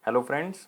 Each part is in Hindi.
हेलो फ्रेंड्स,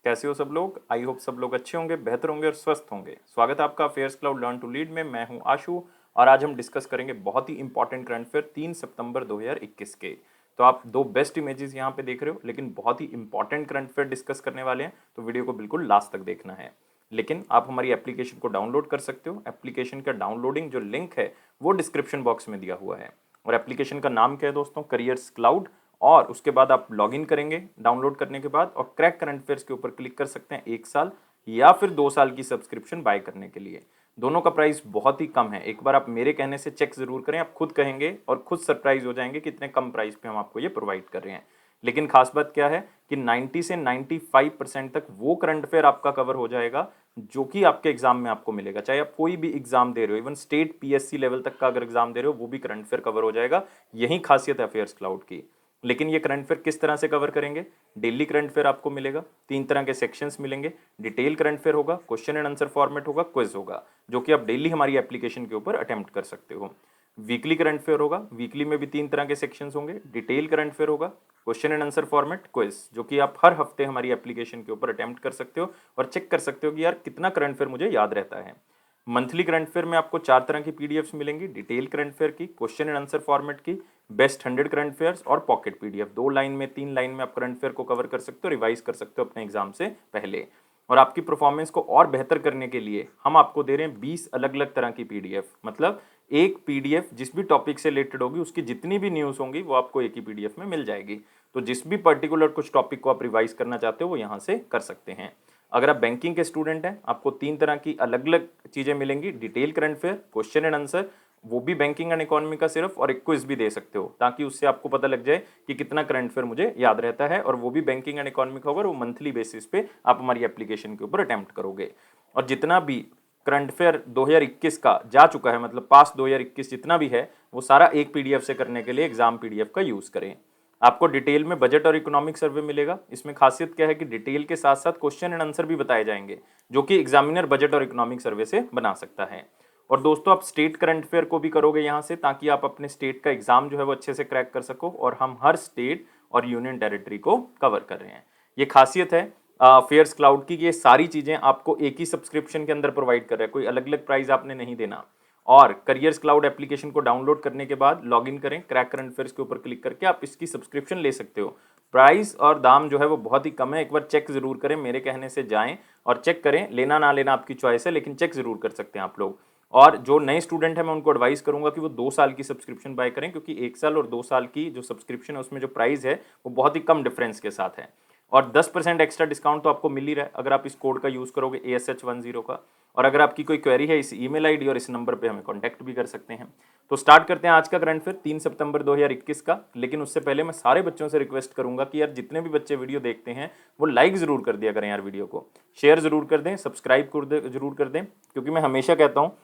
कैसे हो सब लोग। आई होप सब लोग अच्छे होंगे, बेहतर होंगे और स्वस्थ होंगे। स्वागत है आपका affairs cloud learn to lead में। मैं हूं आशु और आज हम डिस्कस करेंगे बहुत ही इंपॉर्टेंट करंट अफेयर 3 सितंबर 2021 के। तो आप दो बेस्ट इमेजेस यहाँ पे देख रहे हो, लेकिन बहुत ही इंपॉर्टेंट करंट अफेयर डिस्कस करने वाले हैं, तो वीडियो को बिल्कुल लास्ट तक देखना है। लेकिन आप हमारी एप्लीकेशन को डाउनलोड कर सकते हो। एप्लीकेशन का डाउनलोडिंग जो लिंक है वो डिस्क्रिप्शन बॉक्स में दिया हुआ है। और एप्लीकेशन का नाम क्या है दोस्तों? Careers cloud. और उसके बाद आप लॉगिन करेंगे डाउनलोड करने के बाद और क्रैक करंट अफेयर्स के ऊपर क्लिक कर सकते हैं 1 साल या फिर 2 साल की सब्सक्रिप्शन बाय करने के लिए। दोनों का प्राइस बहुत ही कम है। एक बार आप मेरे कहने से चेक जरूर करें, आप खुद कहेंगे और खुद सरप्राइज हो जाएंगे कि इतने कम प्राइस पे हम आपको ये प्रोवाइड कर रहे हैं। लेकिन खास बात क्या है कि 90 से 95% तक वो करंट अफेयर आपका कवर हो जाएगा जो कि आपके एग्जाम में आपको मिलेगा। चाहे आप कोई भी एग्जाम दे रहे हो, इवन स्टेट पीएससी लेवल तक का अगर एग्जाम दे रहे हो, वो भी करंट अफेयर कवर हो जाएगा। यही खासियत है अफेयर्स क्लाउड की। लेकिन ये करंट अफेयर किस तरह से कवर करेंगे? डेली करंट अफेयर आपको मिलेगा, 3 तरह के सेक्शंस मिलेंगे। डिटेल करंट अफेयर होगा, क्वेश्चन एंड आंसर फॉर्मेट होगा, क्विज होगा, जो कि आप डेली हमारी एप्लीकेशन के ऊपर अटेम्प्ट कर सकते हो। वीकली करंट अफेयर होगा, वीकली में भी 3 तरह के सेक्शंस होंगे। डिटेल करंट अफेयर होगा, question and answer format, quiz, जो कि आप हर हफ्ते हमारी एप्लीकेशन के ऊपर अटेम्प्ट कर सकते हो और चेक कर सकते हो कि यार कितना करंट अफेयर मुझे याद रहता है। मंथली करंट अफेयर में आपको 4 तरह की पीडीएफ्स मिलेंगी। डिटेल करंट अफेयर की, क्वेश्चन एंड आंसर फॉर्मेट की, बेस्ट 100 करंट अफेयर्स और पॉकेट पीडीएफ। 2 लाइन में 3 लाइन में आप करंट अफेयर को कवर कर सकते हो, रिवाइज कर सकते हो अपने एग्जाम से पहले। और आपकी परफॉर्मेंस को और बेहतर करने के लिए हम आपको दे रहे हैं 20 अलग अलग तरह की पीडीएफ। मतलब एक पीडीएफ जिस भी टॉपिक से रिलेटेड होगी, उसकी जितनी भी न्यूज होंगी वो आपको एक ही पीडीएफ में मिल जाएगी। तो जिस भी पर्टिकुलर कुछ टॉपिक को आप रिवाइज करना चाहते हो वो यहाँ से कर सकते हैं। अगर आप बैंकिंग के स्टूडेंट हैं, आपको 3 तरह की अलग अलग चीजें मिलेंगी। Detail current affair, question and answer, वो भी बैंकिंग एंड इकोनॉमी का सिर्फ, और एक क्विज भी दे सकते हो, ताकि उससे आपको पता लग जाए कि कितना करंट अफेयर मुझे याद रहता है। और वो भी बैंकिंग एंड इकोनॉमी का होगा, वो मंथली बेसिस पे आप हमारी एप्लीकेशन के ऊपर अटेम्प्ट करोगे। और जितना भी करंट अफेयर 2021 का जा चुका है, मतलब पास 2021 जितना भी है, वो सारा एक पीडीएफ से करने के लिए एग्जाम पीडीएफ का यूज करें। आपको डिटेल में बजट और इकोनॉमिक सर्वे मिलेगा। इसमें खासियत क्या है कि डिटेल के साथ साथ क्वेश्चन एंड आंसर भी बताए जाएंगे, जो कि एग्जामिनर बजट और इकोनॉमिक सर्वे से बना सकता है। और दोस्तों, आप स्टेट करंट अफेयर को भी करोगे यहाँ से, ताकि आप अपने स्टेट का एग्जाम जो है वो अच्छे से क्रैक कर सको। और हम हर स्टेट और यूनियन टेरिटरी को कवर कर रहे हैं। ये खासियत है अफेयर्स क्लाउड की, ये सारी चीजें आपको एक ही सब्सक्रिप्शन के अंदर प्रोवाइड कर रहा है। कोई अलग अलग प्राइस आपने नहीं देना। और करियर्स क्लाउड एप्लीकेशन को डाउनलोड करने के बाद लॉगिन करें, क्रैक करंट अफेयर्स के ऊपर क्लिक करके आप इसकी सब्सक्रिप्शन ले सकते हो। प्राइस और दाम जो है वो बहुत ही कम है। एक बार चेक जरूर करें, मेरे कहने से जाएं और चेक करें। लेना ना लेना आपकी चॉइस है, लेकिन चेक जरूर कर सकते हैं आप लोग। और जो नए स्टूडेंट है, मैं उनको एडवाइस करूंगा कि वो 2 साल की सब्सक्रिप्शन बाय करें, क्योंकि 1 साल और 2 साल की जो सब्सक्रिप्शन है उसमें जो प्राइस है वो बहुत ही कम डिफरेंस के साथ है। और 10% एक्स्ट्रा डिस्काउंट तो आपको मिल ही रहा है अगर आप इस कोड का यूज करोगे, ASH10 का। और अगर आपकी कोई क्वेरी है, इस ईमेल आईडी और इस नंबर पे हमें कांटेक्ट भी कर सकते हैं। तो स्टार्ट करते हैं आज का करंट अफेयर 3 सितंबर 2021 का। लेकिन उससे पहले मैं सारे बच्चों से रिक्वेस्ट करूंगा कि यार जितने भी बच्चे वीडियो देखते हैं वो लाइक जरूर कर दिया करें यार, वीडियो को शेयर जरूर कर दें, सब्सक्राइब जरूर कर दें। क्योंकि मैं हमेशा कहता हूँ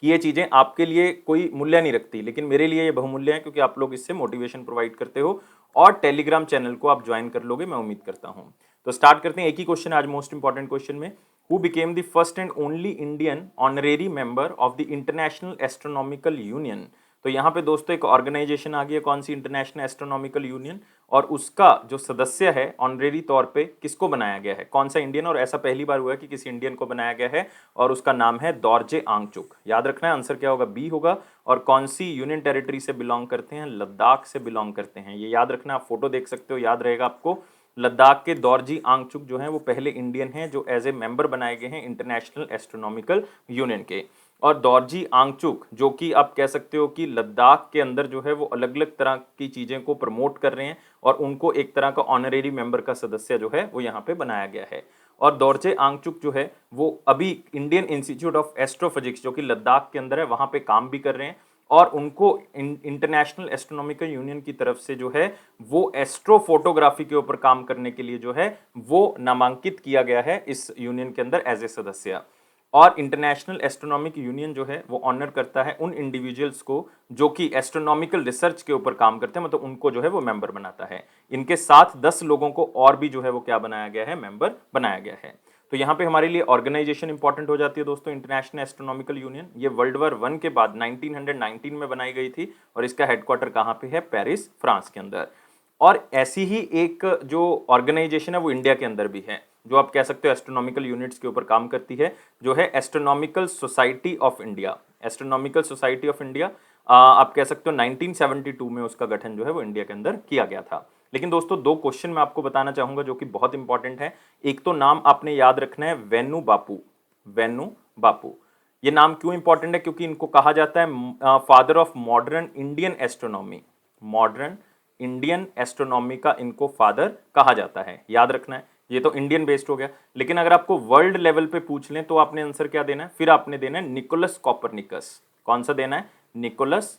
कि ये चीज़ें आपके लिए कोई मूल्य नहीं रखती, लेकिन मेरे लिए ये बहुमूल्य है, क्योंकि आप लोग इससे मोटिवेशन प्रोवाइड करते हो। और टेलीग्राम चैनल को आप ज्वाइन कर लोगे, मैं उम्मीद करता हूँ। तो स्टार्ट करते हैं। एक ही क्वेश्चन आज मोस्ट इंपॉर्टेंट क्वेश्चन में, who became the first and only Indian honorary member of the international astronomical union. तो यहाँ पे दोस्तों एक ऑर्गेनाइजेशन आ गई है, कौन सी? International astronomical union. और उसका जो सदस्य है ऑनरेरी तौर पे किसको बनाया गया है? कौन सा इंडियन? और ऐसा पहली बार हुआ है कि किसी इंडियन को बनाया गया है, और उसका नाम है दोरजे आंगचुक। याद रखना है, आंसर क्या होगा? बी होगा। और कौन सी यूनियन टेरिटरी से बिलोंग करते हैं? लद्दाख से बिलोंग करते हैं। ये याद रखना, आप फोटो देख सकते हो, याद रहेगा आपको। लद्दाख के दोरजी आंगचुक जो हैं वो पहले इंडियन हैं जो एज ए मेंबर बनाए गए हैं इंटरनेशनल एस्ट्रोनॉमिकल यूनियन के। और दोरजी आंगचुक जो कि आप कह सकते हो कि लद्दाख के अंदर जो है वो अलग अलग तरह की चीज़ें को प्रमोट कर रहे हैं, और उनको एक तरह का ऑनरेरी मेंबर का सदस्य जो है वो यहाँ पे बनाया गया है। और दोरजे आंगचुक जो है वो अभी इंडियन इंस्टीट्यूट ऑफ एस्ट्रोफिजिक्स जो कि लद्दाख के अंदर है वहाँ पे काम भी कर रहे हैं। और उनको इंटरनेशनल एस्ट्रोनॉमिकल यूनियन की तरफ से जो है वो एस्ट्रो फोटोग्राफी के ऊपर काम करने के लिए जो है वो नामांकित किया गया है इस यूनियन के अंदर एज ए सदस्य। और इंटरनेशनल एस्ट्रोनॉमिक यूनियन जो है वो ऑनर करता है उन इंडिविजुअल्स को जो कि एस्ट्रोनॉमिकल रिसर्च के ऊपर काम करते हैं, मतलब उनको जो है वो मेंबर बनाता है। इनके साथ 10 लोगों को और भी जो है वो क्या बनाया गया है? मेंबर बनाया गया है। तो यहाँ पे हमारे लिए ऑर्गेनाइजेशन इंपॉर्टेंट हो जाती है दोस्तों। इंटरनेशनल एस्ट्रोनॉमिकल यूनियन ये वर्ल्ड वॉर 1 के बाद 1919 में बनाई गई थी, और इसका हेडक्वार्टर कहाँ पे है? पेरिस, फ्रांस के अंदर। और ऐसी ही एक जो ऑर्गेनाइजेशन है वो इंडिया के अंदर भी है, जो आप कह सकते हो एस्ट्रोनॉमिकल यूनिट्स के ऊपर काम करती है, जो है astronomical society of India. Astronomical society of India आप कह सकते हो 1972 में उसका गठन जो है वो इंडिया के अंदर किया गया था। लेकिन दोस्तों दो क्वेश्चन मैं आपको बताना चाहूंगा जो कि बहुत इंपॉर्टेंट है। एक तो नाम आपने याद रखना है वेन्नू बापू। वेन्नू बापू, ये नाम क्यों इंपॉर्टेंट है? क्योंकि इनको कहा जाता है father of modern Indian astronomy. Modern Indian astronomy का इनको फादर कहा जाता है, याद रखना है। ये तो इंडियन बेस्ड हो गया, लेकिन अगर आपको वर्ल्ड लेवल पे पूछ लें तो आपने आंसर क्या देना है? फिर आपने देना है निकोलस कॉपरनिकस। कौन सा देना है? Nicholas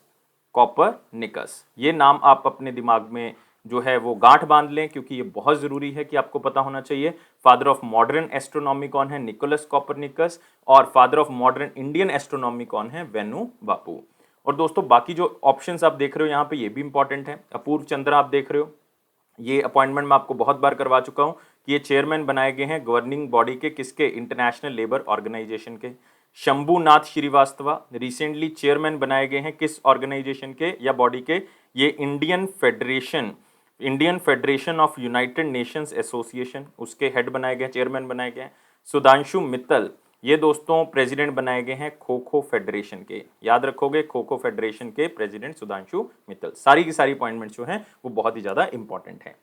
Copernicus. ये नाम आप अपने दिमाग में जो है वो गांठ बांध लें, क्योंकि ये बहुत जरूरी है कि आपको पता होना चाहिए। फादर ऑफ मॉडर्न एस्ट्रोनॉमी कौन है? Nicholas Copernicus. और father of modern Indian astronomy कौन है? वेन्नू बापू। और दोस्तों बाकी जो ऑप्शंस आप देख रहे हो यहाँ पे ये भी इंपॉर्टेंट है। अपूर्व चंद्रा आप देख रहे हो, ये अपॉइंटमेंट मैं आपको बहुत बार करवा चुका हूं कि ये चेयरमैन बनाए गए हैं गवर्निंग बॉडी के, किसके? इंटरनेशनल लेबर ऑर्गेनाइजेशन के। शंभुनाथ श्रीवास्तवा रिसेंटली चेयरमैन बनाए गए हैं किस ऑर्गेनाइजेशन के या बॉडी के? ये Indian federation of United Nations association, उसके हेड बनाए गए, चेयरमैन बनाए गए हैं। सुधांशु मित्तल, ये दोस्तों प्रेसिडेंट बनाए गए हैं खो खो फेडरेशन के। याद रखोगे, खो खो फेडरेशन के प्रेसिडेंट सुधांशु मित्तल। सारी की सारी अपॉइंटमेंट्स जो हैं वो बहुत ही ज्यादा इंपॉर्टेंट है।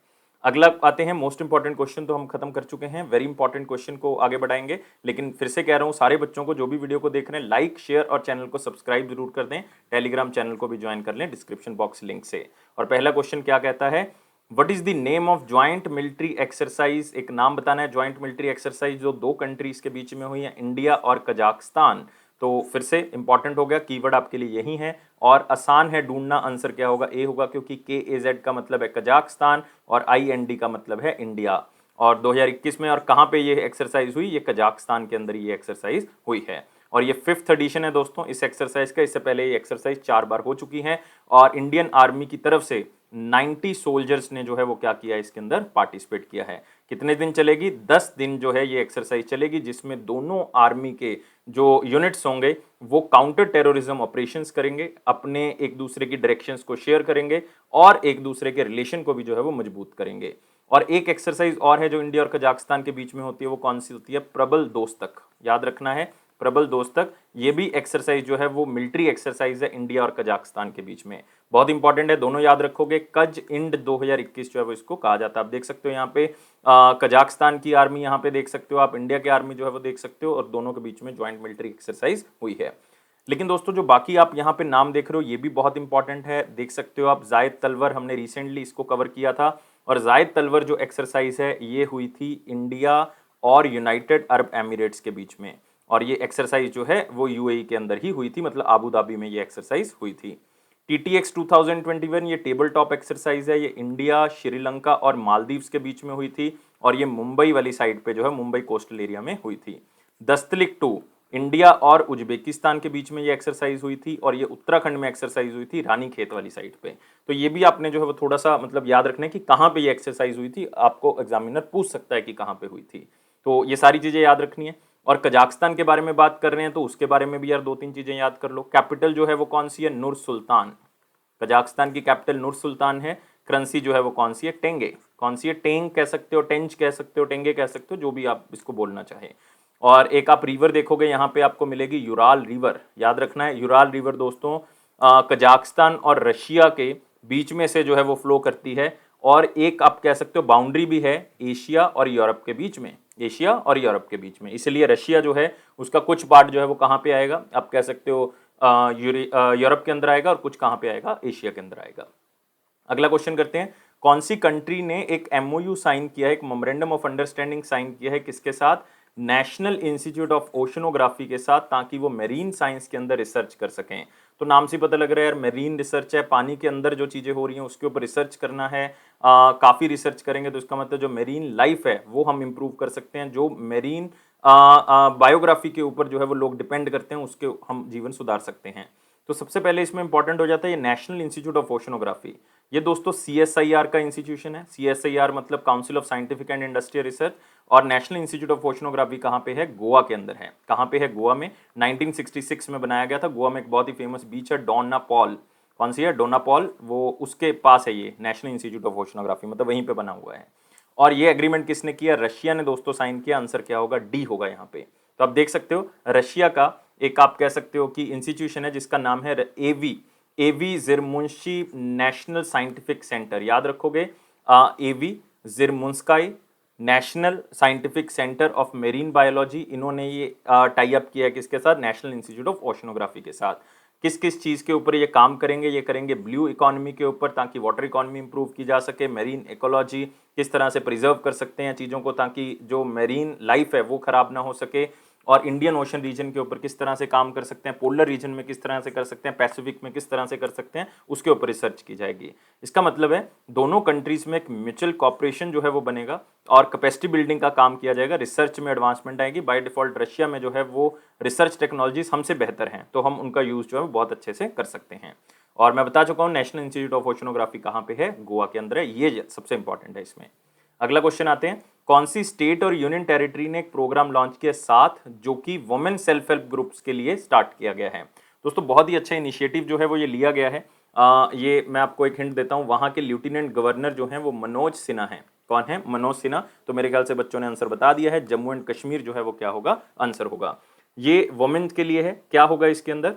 अगला आते हैं मोस्ट इंपॉर्टेंट क्वेश्चन, तो हम खत्म कर चुके हैं। वेरी इंपॉर्टेंट क्वेश्चन को आगे बढ़ाएंगे, लेकिन फिर से कह रहा हूं सारे बच्चों को जो भी वीडियो को देख रहे हैं लाइक शेयर और चैनल को सब्सक्राइब जरूर कर दें। टेलीग्राम चैनल को भी ज्वाइन कर लें डिस्क्रिप्शन बॉक्स लिंक से। और पहला क्वेश्चन क्या कहता है? What is the name of joint military exercise? एक नाम बताना है ज्वाइंट मिलिट्री एक्सरसाइज जो दो कंट्रीज के बीच में हुई है, इंडिया और कजाकिस्तान। तो फिर से इंपॉर्टेंट हो गया, कीवर्ड आपके लिए यही है और आसान है ढूंढना। आंसर क्या होगा? ए होगा, क्योंकि KAZ का मतलब है कजाकिस्तान और IND का मतलब है इंडिया। और 2021 में और कहाँ पे ये एक्सरसाइज हुई? ये कजाकिस्तान के अंदर ये एक्सरसाइज हुई है। और ये 5th एडिशन है दोस्तों इस एक्सरसाइज का। इससे पहले ये एक्सरसाइज 4 बार हो चुकी है और इंडियन आर्मी की तरफ से 90 सोल्जर्स ने जो है वो क्या किया, इसके अंदर पार्टिसिपेट किया है। कितने दिन चलेगी? 10 दिन जो है ये एक्सरसाइज चलेगी, जिसमें दोनों आर्मी के जो यूनिट्स होंगे वो काउंटर टेररिज्म ऑपरेशंस करेंगे, अपने एक दूसरे की डायरेक्शंस को शेयर करेंगे और एक दूसरे के रिलेशन को भी जो है वो मजबूत करेंगे। और एक एक्सरसाइज और है जो इंडिया और कजाकिस्तान के बीच में होती है, वो कौन सी होती है? प्रबल दोस्तक। याद रखना है, प्रबल दोस्तक। ये भी एक्सरसाइज जो है वो मिलिट्री एक्सरसाइज है इंडिया और कजाकिस्तान के बीच में। बहुत इंपॉर्टेंट है, दोनों याद रखोगे। कज इंड 2021 जो है वो इसको कहा जाता है। आप देख सकते हो यहाँ पे कजाकिस्तान की आर्मी यहाँ पे देख सकते हो आप, इंडिया की आर्मी जो है वो देख सकते हो, और दोनों के बीच में ज्वाइंट मिलिट्री एक्सरसाइज हुई है। लेकिन दोस्तों जो बाकी आप यहाँ पे नाम देख रहे हो ये भी बहुत इंपॉर्टेंट है। देख सकते हो आप जायद तलवर, हमने रिसेंटली इसको कवर किया था। और जायद तलवर जो एक्सरसाइज है ये हुई थी इंडिया और यूनाइटेड अरब एमिरेट्स के बीच में। और ये एक्सरसाइज जो है वो UAE के अंदर ही हुई थी, मतलब आबू धाबी में ये एक्सरसाइज हुई थी। TTX 2021 ये टेबल टॉप एक्सरसाइज है, ये इंडिया, श्रीलंका और मालदीव्स के बीच में हुई थी और ये मुंबई वाली साइड पे जो है मुंबई कोस्टल एरिया में हुई थी। दस्तलिक 2 इंडिया और उज्बेकिस्तान के बीच में ये एक्सरसाइज हुई थी और ये उत्तराखंड में एक्सरसाइज हुई थी रानी खेत वाली साइड पे। तो ये भी आपने जो है वो थोड़ा सा मतलब याद रखना है कि कहाँ पे ये एक्सरसाइज हुई थी, आपको एग्जामिनर पूछ सकता है कि कहाँ पे हुई थी। तो ये सारी चीजें याद रखनी है। और कजाकिस्तान के बारे में बात कर रहे हैं तो उसके बारे में भी यार 2-3 चीजें याद कर लो। कैपिटल जो है वो कौन सी है? नूर सुल्तान। कजाकिस्तान की कैपिटल नूर सुल्तान है। करेंसी जो है वो कौन सी है? टेंगे। कौन सी है? टेंग कह सकते हो, टेंज कह सकते हो, टेंगे कह सकते हो, जो भी आप इसको बोलना चाहे। और एक आप रिवर देखोगे यहाँ पे आपको मिलेगी यूराल रिवर। याद रखना है, यूराल रिवर दोस्तों कजाकिस्तान और रशिया के बीच में से जो है वो फ्लो करती है। और एक आप कह सकते हो बाउंड्री भी है एशिया और यूरोप के बीच में, एशिया और यूरोप के बीच में। इसलिए रशिया जो है उसका कुछ पार्ट जो है वो कहाँ पे आएगा, आप कह सकते हो यूरोप के अंदर आएगा और कुछ कहाँ पे आएगा, एशिया के अंदर आएगा। अगला क्वेश्चन करते हैं, कौन सी कंट्री ने एक MOU साइन किया है, एक मेमोरेंडम ऑफ अंडरस्टैंडिंग साइन किया है, किसके साथ? नेशनल इंस्टीट्यूट ऑफ ओशनोग्राफी के साथ, ताकि वो मेरीन साइंस के अंदर रिसर्च कर सकें। तो नाम से पता लग रहा है यार मेरीन रिसर्च है, पानी के अंदर जो चीजें हो रही हैं उसके ऊपर रिसर्च करना है। काफी रिसर्च करेंगे तो इसका मतलब जो मेरीन लाइफ है वो हम इंप्रूव कर सकते हैं। जो मेरीन बायोग्राफी के ऊपर जो है वो लोग डिपेंड करते हैं उसके हम जीवन सुधार सकते हैं। तो सबसे पहले इसमें इंपॉर्टेंट हो जाता है ये नेशनल इंस्टीट्यूट ऑफ ओशनोग्राफी। ये दोस्तों CSIR का इंस्टीट्यूशन है। CSIR मतलब council of scientific and industrial research. और नेशनल इंस्टीट्यूट ऑफ ओशनोग्राफी कहाँ पे है? गोवा के अंदर है। कहाँ पे है? गोवा में। 1966 में बनाया गया था। गोवा में एक बहुत ही फेमस बीच है डोना पॉल, कौन सी है, डोनापॉल, वो उसके पास है ये नेशनल इंस्टीट्यूट ऑफ ओशनोग्राफी, मतलब वहीं पे बना हुआ है। और ये एग्रीमेंट किसने किया, रशिया ने दोस्तों साइन किया। आंसर क्या होगा, डी होगा यहाँ पे। तो आप देख सकते हो रशिया का एक आप कह सकते हो कि इंस्टीट्यूशन है जिसका नाम है A V A V Zhirmunsky national scientific centre, याद रखोगे, A V Zhirmunsky national scientific centre of marine biology. इन्होंने ये टाई अप किया है किसके साथ, नेशनल इंस्टीट्यूट ऑफ ओशनोग्राफी के साथ। किस किस चीज़ के ऊपर ये काम करेंगे, ये करेंगे ब्लू इकोनॉमी के ऊपर, ताकि वाटर इकोनॉमी इंप्रूव की जा सके, मेरीन इकोलॉजी किस तरह से प्रिजर्व कर सकते हैं चीज़ों को ताकि जो मेरीन लाइफ है वो खराब ना हो सके, और इंडियन ओशन रीजन के ऊपर किस तरह से काम कर सकते हैं, पोलर रीजन में किस तरह से कर सकते हैं, पैसिफिक में किस तरह से कर सकते हैं, उसके ऊपर रिसर्च की जाएगी। इसका मतलब है दोनों कंट्रीज में एक म्यूचुअल कॉपरेशन जो है वो बनेगा और कैपेसिटी बिल्डिंग का काम किया जाएगा, रिसर्च में एडवांसमेंट आएगी। बाय डिफॉल्ट रशिया में जो है वो रिसर्च टेक्नोलॉजीज हमसे बेहतर हैं, तो हम उनका यूज जो है वो बहुत अच्छे से कर सकते हैं। और मैं बता चुका हूँ नेशनल इंस्टीट्यूट ऑफ ओशनोग्राफी कहाँ पे है, गोवा के अंदर है, ये सबसे इंपॉर्टेंट है इसमें। अगला क्वेश्चन आते हैं, कौन सी स्टेट और यूनियन टेरिटरी ने एक प्रोग्राम लॉन्च किया साथ जो कि वुमेन सेल्फ हेल्प ग्रुप्स के लिए स्टार्ट किया गया है। दोस्तों बहुत ही अच्छा इनिशिएटिव जो है वो ये लिया गया है। ये मैं आपको एक हिंट देता हूँ, वहाँ के लेफ्टिनेंट गवर्नर जो हैं वो मनोज सिन्हा हैं। कौन है, मनोज सिन्हा। तो मेरे ख्याल से बच्चों ने आंसर बता दिया है, जम्मू एंड कश्मीर जो है वो क्या होगा, आंसर होगा। ये वुमेन के लिए है, क्या होगा इसके अंदर,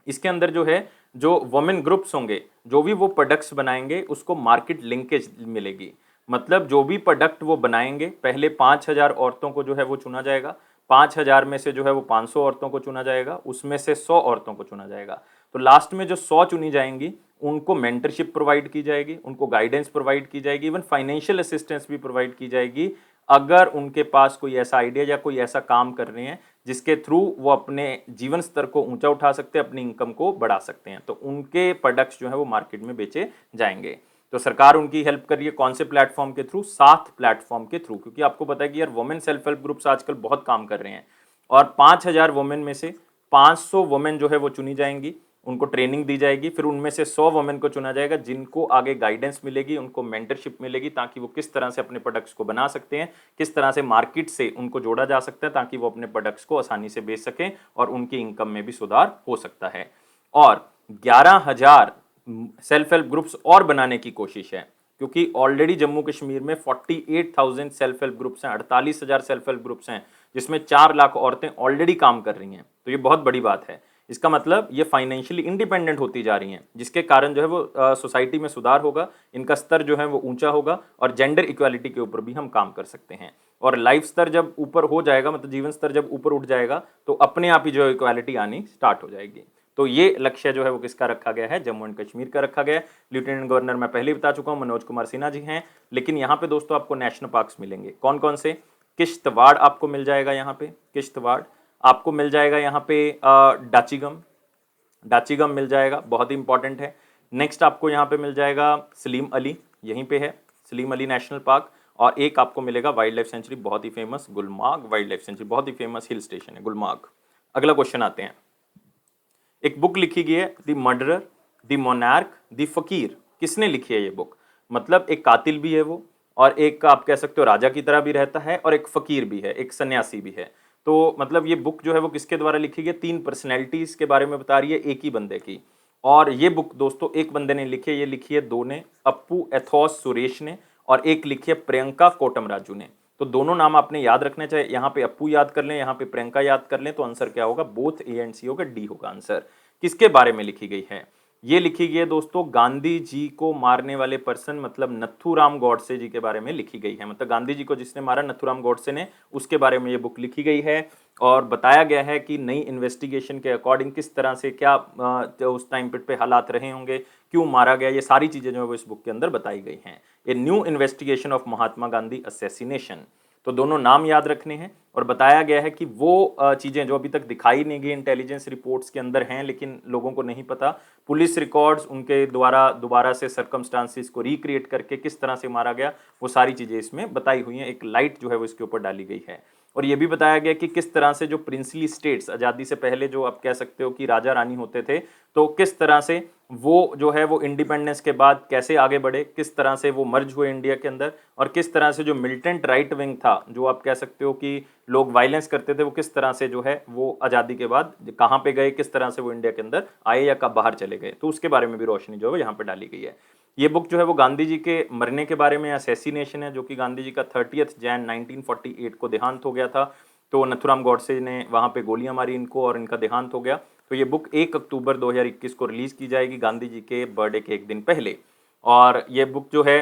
इसके अंदर जो है जो वुमेन ग्रुप्स होंगे जो भी वो प्रोडक्ट्स बनाएंगे उसको मार्केट लिंकेज मिलेगी। मतलब जो भी प्रोडक्ट वो बनाएंगे, पहले 5,000 औरतों को जो है वो चुना जाएगा, 5,000 में से जो है वो 500 औरतों को चुना जाएगा, उसमें से 100 औरतों को चुना जाएगा। तो लास्ट में जो 100 चुनी जाएंगी उनको मेंटरशिप प्रोवाइड की जाएगी, उनको गाइडेंस प्रोवाइड की जाएगी, इवन फाइनेंशियल असिस्टेंस भी प्रोवाइड की जाएगी अगर उनके पास कोई ऐसा आइडिया या कोई ऐसा काम कर रहे हैं जिसके थ्रू वो अपने जीवन स्तर को ऊंचा उठा सकते हैं, अपनी इनकम को बढ़ा सकते हैं, तो उनके प्रोडक्ट्स जो है वो मार्केट में बेचे जाएंगे। तो सरकार उनकी हेल्प कर रही है कौन से प्लेटफॉर्म के थ्रू, साथ प्लेटफॉर्म के थ्रू, क्योंकि आपको पता है कि यार वुमेन सेल्फ हेल्प ग्रुप्स आजकल बहुत काम कर रहे हैं। और 5,000 वुमेन में से 500 वुमेन जो है वो चुनी जाएंगी, उनको ट्रेनिंग दी जाएगी, फिर उनमें से 100 वुमेन को चुना जाएगा जिनको आगे गाइडेंस मिलेगी, उनको मेंटरशिप मिलेगी ताकि वो किस तरह से अपने प्रोडक्ट्स को बना सकते हैं, किस तरह से मार्केट से उनको जोड़ा जा सकता है ताकि वो अपने प्रोडक्ट्स को आसानी से बेच सकें और उनकी इनकम में भी सुधार हो सकता है। और 11,000 सेल्फ हेल्प ग्रुप्स और बनाने की कोशिश है, क्योंकि ऑलरेडी जम्मू कश्मीर में 48,000 सेल्फ हेल्प ग्रुप्स हैं, 48,000 सेल्फ हेल्प ग्रुप्स हैं, जिसमें 4 लाख औरतें ऑलरेडी काम कर रही हैं। तो ये बहुत बड़ी बात है। इसका मतलब ये फाइनेंशियली इंडिपेंडेंट होती जा रही हैं, जिसके कारण जो है वो सोसाइटी में सुधार होगा, इनका स्तर जो है वो ऊंचा होगा और जेंडर इक्वालिटी के ऊपर भी हम काम कर सकते हैं। और लाइफ स्तर जब ऊपर हो जाएगा, मतलब जीवन स्तर जब ऊपर उठ जाएगा, तो अपने आप ही जो है इक्वालिटी आनी स्टार्ट हो जाएगी। तो ये लक्ष्य जो है वो किसका रखा गया है, जम्मू एंड कश्मीर का रखा गया है। लेफ्टिनेंट गवर्नर मैं पहले ही बता चुका हूँ, मनोज कुमार सिन्हा जी हैं। लेकिन यहाँ पे दोस्तों आपको नेशनल पार्क्स मिलेंगे, कौन कौन से, किश्तवाड़ आपको मिल जाएगा, यहाँ पे किश्तवाड़ आपको मिल जाएगा, यहाँ पे डाचीगम, डाचीगम मिल जाएगा, बहुत ही इंपॉर्टेंट है। नेक्स्ट आपको यहाँ पे मिल जाएगा सलीम अली, यहीं पे है सलीम अली नेशनल पार्क। और एक आपको मिलेगा वाइल्ड लाइफ सेंचुरी, बहुत ही famous Gulmarg wildlife sanctuary, बहुत ही फेमस हिल स्टेशन है गुलमार्ग। अगला क्वेश्चन आते हैं, एक बुक लिखी गई है the murderer, the monarch, the फकीर, किसने लिखी है ये बुक, मतलब एक कातिल भी है वो, और एक आप कह सकते हो राजा की तरह भी रहता है, और एक फकीर भी है, एक सन्यासी भी है। तो मतलब ये बुक जो है वो किसके द्वारा लिखी गई, 3 पर्सनैलिटीज के बारे में बता रही है एक ही बंदे की। और ये बुक दोस्तों एक बंदे ने लिखी है, ये लिखी है दो ने, अप्पू एथोस सुरेश ने, और एक लिखी है प्रियंका कोटम राजू ने। तो दोनों नाम आपने याद रखने चाहिए, यहाँ पे अप्पू याद कर लें, यहाँ पे प्रियंका याद कर लें, तो आंसर क्या होगा, बोथ ए एंड सी होगा, डी होगा आंसर। किसके बारे में लिखी गई है, ये लिखी गई है दोस्तों गांधी जी को मारने वाले पर्सन, मतलब नथुराम गॉडसे जी के बारे में लिखी गई है। मतलब गांधी जी को जिसने मारा नथुराम गॉडसे ने, उसके बारे में ये बुक लिखी गई है। और बताया गया है कि नई इन्वेस्टिगेशन के अकॉर्डिंग किस तरह से क्या उस टाइम पे हालात रहे होंगे, क्यों मारा गया, ये सारी चीजें जो है वो इस बुक के अंदर बताई गई हैं। A new investigation of Mahatma Gandhi assassination. तो दोनों नाम याद रखने हैं, और बताया गया है कि वो चीज़ें जो अभी तक दिखाई नहीं गई इंटेलिजेंस रिपोर्ट्स के अंदर हैं, लेकिन लोगों को नहीं पता, पुलिस रिकॉर्ड्स उनके द्वारा दोबारा से सर्कमस्टांसिस को रिक्रिएट करके किस तरह से मारा गया, वो सारी चीज़ें इसमें बताई हुई हैं, एक लाइट जो है वो इसके ऊपर डाली गई है। और ये भी बताया गया कि किस तरह से जो प्रिंसली स्टेट्स आज़ादी से पहले जो आप कह सकते हो कि राजा रानी होते थे, तो किस तरह से वो जो है वो इंडिपेंडेंस के बाद कैसे आगे बढ़े, किस तरह से वो मर्ज हुए इंडिया के अंदर, और किस तरह से जो मिलिटेंट राइट विंग था, जो आप कह सकते हो कि लोग वायलेंस करते थे, वो किस तरह से जो है वो आज़ादी के बाद कहाँ पे गए, किस तरह से वो इंडिया के अंदर आए या कब बाहर चले गए, तो उसके बारे में भी रोशनी जो है यहाँ पे डाली गई है। ये बुक जो है वो गांधी जी के मरने के बारे में, असैसिनेशन है, जो कि गांधी जी का 30 जैन 1948 को देहांत हो गया था। तो नथुराम गॉडसे ने वहाँ पे गोलियां मारी इनको और इनका देहांत हो गया। तो ये बुक 1 अक्टूबर 2021 को रिलीज की जाएगी, गांधी जी के बर्थडे के एक दिन पहले। और ये बुक जो है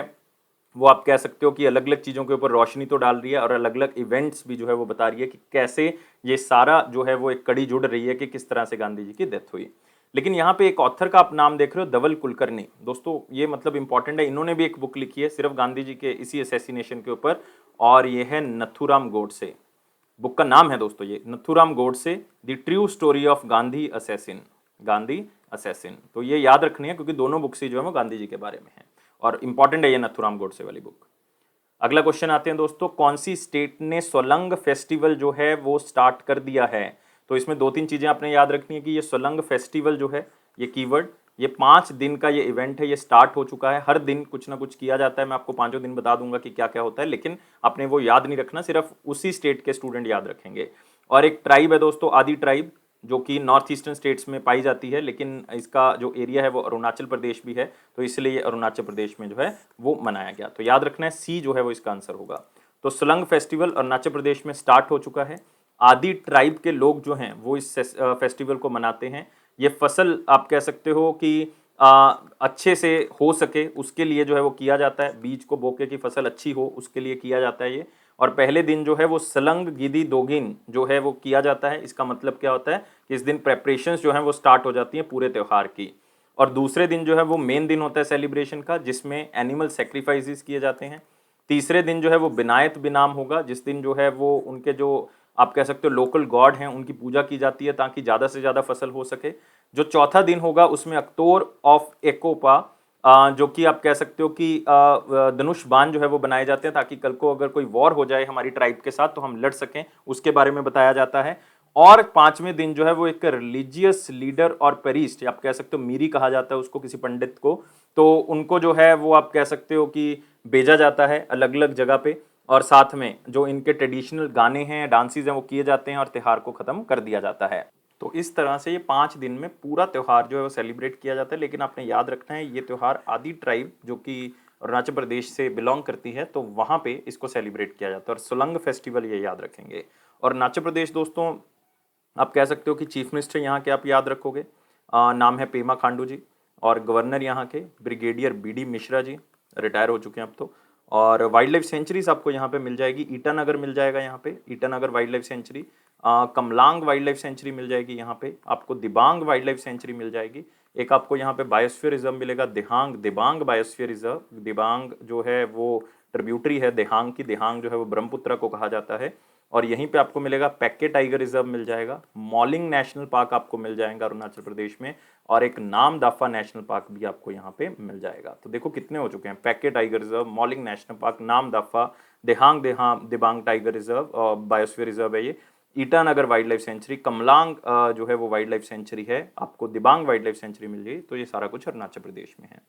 वो आप कह सकते हो कि अलग अलग चीज़ों के ऊपर रोशनी तो डाल रही है और अलग अलग इवेंट्स भी जो है वो बता रही है कि कैसे ये सारा जो है वो एक कड़ी जुड़ रही है कि किस तरह से गांधी जी की डेथ हुई। लेकिन यहाँ पे एक ऑथर का आप नाम देख रहे हो, धवल कुलकर्णी। दोस्तों ये मतलब इंपॉर्टेंट है, इन्होंने भी एक बुक लिखी है सिर्फ गांधी जी के इसी असैसिनेशन के ऊपर, और ये है नथुराम गोडसे। बुक का नाम है दोस्तों ये Nathuram Godse, the true story of Gandhi assassin. Gandhi assassin, तो ये याद रखनी है क्योंकि दोनों बुक्स ही जो है वो गांधी जी के बारे में है और इंपॉर्टेंट है ये नथुराम गोडसे वाली बुक। अगला क्वेश्चन आते हैं दोस्तों, कौन सी स्टेट ने सोलंग फेस्टिवल जो है वो स्टार्ट कर दिया है? तो इसमें दो तीन चीजें आपने याद रखनी है कि ये सोलंग फेस्टिवल जो है, ये कीवर्ड, ये 5 दिन का ये इवेंट है, ये स्टार्ट हो चुका है। हर दिन कुछ ना कुछ किया जाता है, मैं आपको 5 दिन बता दूंगा कि क्या क्या होता है, लेकिन आपने वो याद नहीं रखना, सिर्फ उसी स्टेट के स्टूडेंट याद रखेंगे। और एक ट्राइब है दोस्तों, आदि ट्राइब, जो कि नॉर्थ ईस्टर्न स्टेट्स में पाई जाती है, लेकिन इसका जो एरिया है वो अरुणाचल प्रदेश भी है, तो इसलिए ये अरुणाचल प्रदेश में जो है वो मनाया गया। तो याद रखना है सी जो है वो इसका आंसर होगा। तो सोलंग फेस्टिवल अरुणाचल प्रदेश में स्टार्ट हो चुका है। आदि ट्राइब के लोग जो हैं वो इस फेस्टिवल को मनाते हैं। ये फसल आप कह सकते हो कि अच्छे से हो सके उसके लिए जो है वो किया जाता है, बीज को बोके की फसल अच्छी हो उसके लिए किया जाता है ये। और पहले दिन जो है वो सलंग गिदी दोगिन जो है वो किया जाता है। इसका मतलब क्या होता है कि इस दिन प्रेपरेशंस जो है वो स्टार्ट हो जाती हैं पूरे त्यौहार की। और दूसरे दिन जो है वो मेन दिन होता है सेलिब्रेशन का, जिसमें एनिमल सेक्रीफाइसेस किए जाते हैं। तीसरे दिन जो है वो बिनायत बिनाम होगा, जिस दिन जो है वो उनके जो आप कह सकते हो लोकल गॉड हैं उनकी पूजा की जाती है ताकि ज़्यादा से ज़्यादा फसल हो सके। जो चौथा दिन होगा उसमें अक्तोर ऑफ एकोपा, जो कि आप कह सकते हो कि धनुष बाण जो है वो बनाए जाते हैं ताकि कल को अगर कोई वॉर हो जाए हमारी ट्राइब के साथ तो हम लड़ सकें, उसके बारे में बताया जाता है। और पांचवें दिन जो है वो एक रिलीजियस लीडर और पेरिस्ट, आप कह सकते हो मीरी कहा जाता है उसको, किसी पंडित को, तो उनको जो है वो आप कह सकते हो कि भेजा जाता है अलग अलग जगह पे, और साथ में जो इनके ट्रेडिशनल गाने हैं डांसेस हैं वो किए जाते हैं और त्योहार को खत्म कर दिया जाता है। तो इस तरह से ये 5 दिन में पूरा त्यौहार जो है वो सेलिब्रेट किया जाता है। लेकिन आपने याद रखना है ये त्यौहार आदि ट्राइब जो कि अरुणाचल प्रदेश से बिलोंग करती है तो वहाँ पे इसको सेलिब्रेट किया जाता है, और सोलंग फेस्टिवल ये याद रखेंगे। और अरुणाचल प्रदेश दोस्तों आप कह सकते हो कि चीफ मिनिस्टर यहाँ के आप याद रखोगे, नाम है पेमा खांडू जी, और गवर्नर यहाँ के brigadier BD Mishra ji, retire हो चुके हैं अब तो। और वाइल्ड लाइफ सेंचुरीज आपको यहाँ पे मिल जाएगी, ईटानगर मिल जाएगा यहाँ पे, Itanagar wildlife sanctuary, Kamlang wildlife sanctuary मिल जाएगी यहाँ पे आपको, दिबांग वाइल्ड लाइफ सेंचुरी मिल जाएगी। एक आपको यहाँ पे बायोस्फीयर रिजर्व मिलेगा, दिहांग दिबांग बायोस्फीयर रिजर्व। दिबांग जो है वो ट्रिब्यूटरी है देहांग की, देहांग जो है वो ब्रह्मपुत्र को कहा जाता है। और यहीं पे आपको मिलेगा पैके टाइगर रिजर्व मिल जाएगा, मॉलिंग नेशनल पार्क आपको मिल जाएगा अरुणाचल प्रदेश में, और एक नाम दाफा नेशनल पार्क भी आपको यहाँ पे मिल जाएगा। तो देखो कितने हो चुके हैं, Pakke tiger reserve, Mouling national park, Namdapha, Dehang Dibang tiger reserve और बायोस्फीयर रिजर्व है ये, Itanagar wildlife sanctuary, Kamlang जो है वो वाइल्ड लाइफ सेंचुरी है, आपको दिबांग वाइल्ड लाइफ सेंचुरी मिल जाएगी। तो ये सारा कुछ अरुणाचल प्रदेश में है।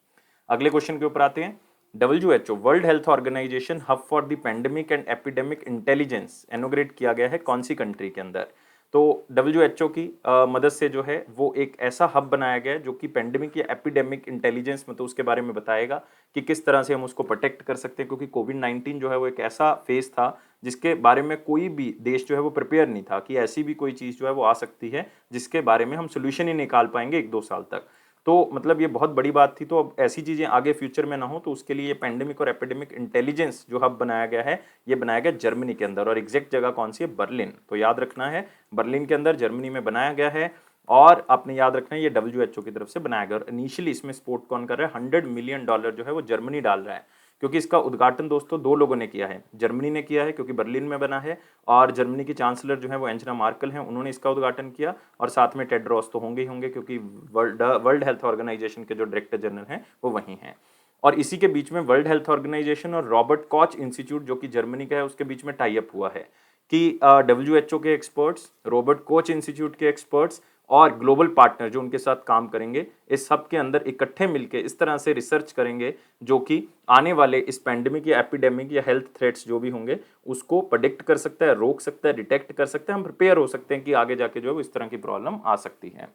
अगले क्वेश्चन के ऊपर आते हैं। WHO world health organization hub for the pandemic and epidemic intelligence inaugurate किया गया है कौन सी कंट्री के अंदर? तो WHO की मदद से जो है वो एक ऐसा हब बनाया गया है जो कि पेंडेमिक या एपिडेमिक इंटेलिजेंस मतलब उसके बारे में बताएगा कि किस तरह से हम उसको प्रोटेक्ट कर सकते हैं, क्योंकि कोविड-19 जो है वो एक ऐसा फेज था जिसके बारे में कोई भी देश जो है वो प्रिपेयर नहीं था कि ऐसी भी कोई चीज़ जो है वो आ सकती है जिसके बारे में हम सोल्यूशन ही निकाल पाएंगे 1-2 साल तक। तो मतलब ये बहुत बड़ी बात थी। तो अब ऐसी चीज़ें आगे फ्यूचर में ना हो तो उसके लिए ये पेंडेमिक और एपिडेमिक इंटेलिजेंस जो हब बनाया गया है ये बनाया गया जर्मनी के अंदर, और एग्जैक्ट जगह कौन सी है? बर्लिन। तो याद रखना है बर्लिन के अंदर जर्मनी में बनाया गया है, और आपने याद रखना है ये WHO की तरफ से बनाया गया। और इनिशियली इसमें सपोर्ट कौन कर रहा है? $100 मिलियन जो है वो जर्मनी डाल रहा है, क्योंकि इसका उद्घाटन दोस्तों 2 लोगों ने किया है। जर्मनी ने किया है क्योंकि बर्लिन में बना है, और जर्मनी की चांसलर जो है वो एंजेला मार्कल हैं, उन्होंने इसका उद्घाटन किया, और साथ में टेड्रोस तो होंगे ही होंगे क्योंकि वर्ल्ड हेल्थ ऑर्गेनाइजेशन के जो डायरेक्टर जनरल हैं वो वही हैं। और इसी के बीच में वर्ल्ड हेल्थ ऑर्गेनाइजेशन और रॉबर्ट कॉच इंस्टीट्यूट जो कि जर्मनी का है उसके बीच में टाई अप हुआ है। कि WHO के एक्सपर्ट्स, रॉबर्ट कोच इंस्टीट्यूट के एक्सपर्ट्स और ग्लोबल पार्टनर जो उनके साथ काम करेंगे, इस सब के अंदर इकट्ठे मिलके इस तरह से रिसर्च करेंगे जो कि आने वाले इस पैंडेमिक या एपिडेमिक या हेल्थ थ्रेट्स जो भी होंगे उसको प्रेडिक्ट कर सकता है, रोक सकता है, डिटेक्ट कर सकता है। हम प्रिपेयर हो सकते हैं कि आगे जाके जो है इस तरह की प्रॉब्लम आ सकती है।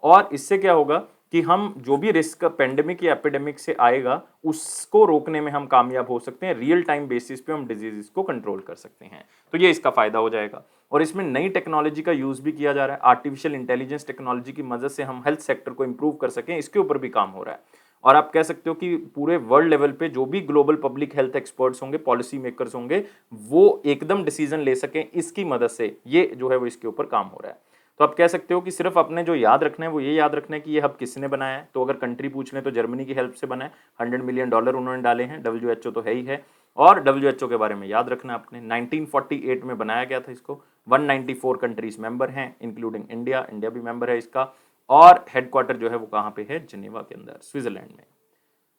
और इससे क्या होगा कि हम जो भी रिस्क पेंडेमिक या एपिडेमिक से आएगा उसको रोकने में हम कामयाब हो सकते हैं। रियल टाइम बेसिस पे हम डिजीजेस को कंट्रोल कर सकते हैं। तो ये इसका फायदा हो जाएगा। और इसमें नई टेक्नोलॉजी का यूज भी किया जा रहा है। आर्टिफिशियल इंटेलिजेंस टेक्नोलॉजी की मदद से हम हेल्थ सेक्टर को इंप्रूव कर सकें, इसके ऊपर भी काम हो रहा है। और आप कह सकते हो कि पूरे वर्ल्ड लेवल पे जो भी ग्लोबल पब्लिक हेल्थ एक्सपर्ट्स होंगे, पॉलिसी मेकर्स होंगे, वो एकदम डिसीजन ले सकें इसकी मदद से, ये जो है वो इसके ऊपर काम हो रहा है। तो आप कह सकते हो कि सिर्फ अपने जो याद रखना है वो ये याद रखना है कि ये हब किसने बनाया है। तो अगर कंट्री पूछ लें तो जर्मनी की हेल्प से बना है। $100 मिलियन उन्होंने डाले हैं। WHO तो है ही है। और WHO के बारे में याद रखना आपने, 1948 में बनाया गया था इसको। 194 कंट्रीज मेंबर हैं इंक्लूडिंग इंडिया। इंडिया भी मेंबर है इसका। और हेडक्वार्टर जो है वो कहाँ पे है? जिनेवा के अंदर, स्विट्जरलैंड में।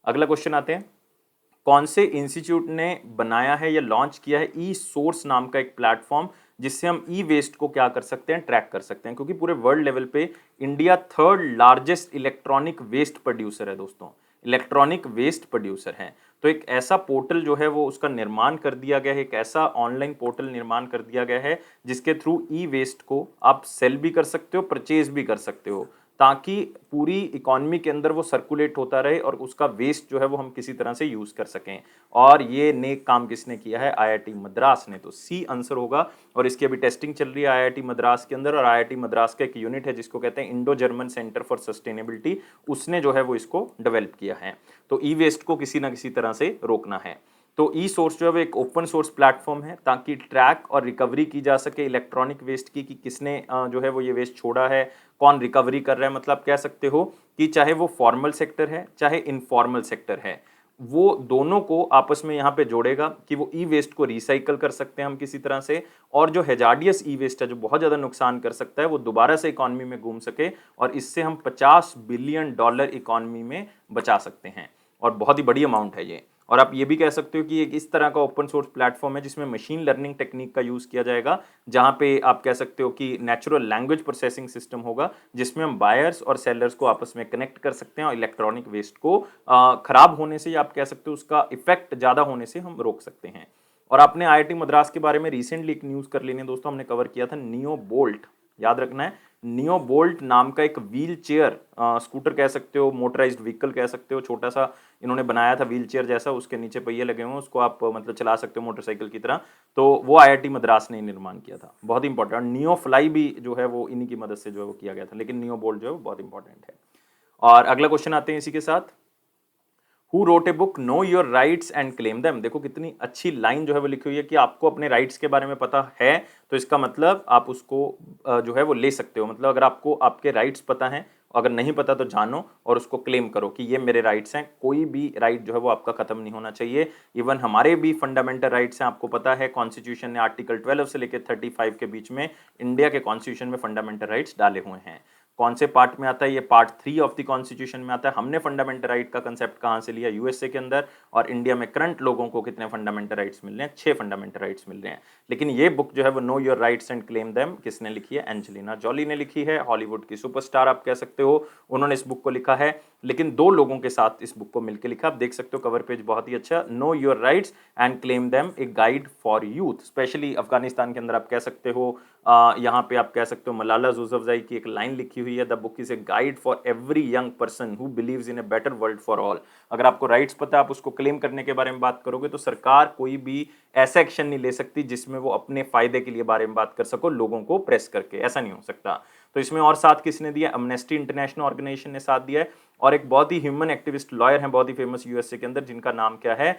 अगला क्वेश्चन आते हैं, कौन से इंस्टीट्यूट ने बनाया है या लॉन्च किया है ई सोर्स नाम का एक प्लेटफॉर्म, जिससे हम ई वेस्ट को क्या कर सकते हैं? ट्रैक कर सकते हैं। क्योंकि पूरे वर्ल्ड लेवल पे India third largest electronic waste producer है दोस्तों, इलेक्ट्रॉनिक वेस्ट प्रोड्यूसर है। तो एक ऐसा पोर्टल जो है वो उसका निर्माण कर दिया गया है, एक ऐसा ऑनलाइन पोर्टल निर्माण कर दिया गया है जिसके थ्रू ई वेस्ट को आप सेल भी कर सकते हो, परचेज भी कर सकते हो, ताकि पूरी इकोनॉमी के अंदर वो सर्कुलेट होता रहे और उसका वेस्ट जो है वो हम किसी तरह से यूज कर सकें। और ये नेक काम किसने किया है? IIT मद्रास ने। तो सी आंसर होगा। और इसकी अभी टेस्टिंग चल रही है IIT मद्रास के अंदर। और IIT मद्रास का एक यूनिट है जिसको कहते हैं Indo German centre for sustainability, उसने जो है वो इसको डेवलप किया है। तो ई वेस्ट को किसी ना किसी तरह से रोकना है। तो ई सोर्स जो है वो एक ओपन सोर्स प्लेटफॉर्म है ताकि ट्रैक और रिकवरी की जा सके इलेक्ट्रॉनिक वेस्ट की, कि किसने जो है वो ये वेस्ट छोड़ा है, कौन रिकवरी कर रहा है। मतलब कह सकते हो कि चाहे वो फॉर्मल सेक्टर है चाहे इनफॉर्मल सेक्टर है, वो दोनों को आपस में यहाँ पे जोड़ेगा कि वो ई वेस्ट को रिसाइकल कर सकते हैं हम किसी तरह से। और जो हेजार्डियस ई वेस्ट है जो बहुत ज़्यादा नुकसान कर सकता है, वो दोबारा से इकॉनमी में घूम सके और इससे हम $50 बिलियन इकॉनमी में बचा सकते हैं। और बहुत ही बड़ी अमाउंट है ये। और आप ये भी कह सकते हो कि एक इस तरह का ओपन सोर्स प्लेटफॉर्म है जिसमें मशीन लर्निंग टेक्निक का यूज किया जाएगा, जहां पे आप कह सकते हो कि नेचुरल लैंग्वेज प्रोसेसिंग सिस्टम होगा जिसमें हम बायर्स और सेलर्स को आपस में कनेक्ट कर सकते हैं और इलेक्ट्रॉनिक वेस्ट को खराब होने से, या आप कह सकते हो उसका इफेक्ट ज्यादा होने से हम रोक सकते हैं। और आपने IIT मद्रास के बारे में रिसेंटली एक न्यूज कर लेनी है दोस्तों, हमने कवर किया था नियो बोल्ट, याद रखना है। नियो बोल्ट नाम का एक व्हील चेयर स्कूटर कह सकते हो, मोटराइज्ड व्हीकल कह सकते हो, छोटा सा इन्होंने बनाया था व्हील चेयर जैसा, उसके नीचे पहिए लगे हुए, उसको आप मतलब चला सकते हो मोटरसाइकिल की तरह। तो वो IIT मद्रास ने निर्माण किया था, बहुत इंपॉर्टेंट। नियो फ्लाई भी जो है वो इन्हीं की मदद से जो है वो किया गया था, लेकिन नियो बोल्ट जो है वो बहुत इंपॉर्टेंट है। और अगला क्वेश्चन आते हैं इसी के साथ, who wrote a book know your rights and claim them. देखो कितनी अच्छी लाइन जो है वो लिखी हुई है कि आपको अपने राइट्स के बारे में पता है तो इसका मतलब आप उसको जो है वो ले सकते हो। मतलब अगर आपको आपके राइट्स पता हैं, अगर नहीं पता तो जानो और उसको क्लेम करो कि ये मेरे राइट्स हैं। कोई भी राइट जो है वो आपका खत्म नहीं होना चाहिए। इवन हमारे भी फंडामेंटल राइट्स हैं, आपको पता है कॉन्स्टिट्यूशन ने आर्टिकल 12 से लेकर 35 के बीच में इंडिया के कॉन्स्टिट्यूशन में फंडामेंटल राइट्स डाले हुए हैं। कौन से पार्ट में आता है? ये पार्ट 3 ऑफ द कॉन्स्टिट्यूशन में आता है। हमने फंडामेंटल राइट का कंसेप्ट कहां से लिया? USA के अंदर। और इंडिया में करंट लोगों को कितने फंडामेंटल राइट्स मिल रहे हैं? 6 फंडामेंटल राइट्स मिल रहे हैं। लेकिन ये बुक जो है वो know your rights and claim them किसने लिखी है? एंजेलिना जॉली ने लिखी है, हॉलीवुड की सुपरस्टार आप कह सकते हो, उन्होंने इस बुक को लिखा है। लेकिन 2 लोगों के साथ इस बुक को मिलकर लिखा, आप देख सकते हो कवर पेज बहुत ही अच्छा, know your rights and claim them, a guide for youth, specially Afghanistan के अंदर। आप कह सकते हो यहाँ पे आप कह सकते हो मलाला यूसुफजई की एक लाइन लिखी हुई है, the book is a guide for every young person who believes in a better world for all. अगर आपको राइट्स पता है, आप उसको क्लेम करने के बारे में बात करोगे तो सरकार कोई भी ऐसा एक्शन नहीं ले सकती जिसमें वो अपने फायदे के लिए बारे में बात कर सको लोगों को प्रेस करके, ऐसा नहीं हो सकता। तो इसमें और साथ किसने दिया? अमनेस्टी इंटरनेशनल ऑर्गेनाइजेशन ने साथ दिया है। और एक बहुत ही ह्यूमन एक्टिविस्ट लॉयर हैं, बहुत ही फेमस USA के अंदर, जिनका नाम क्या है?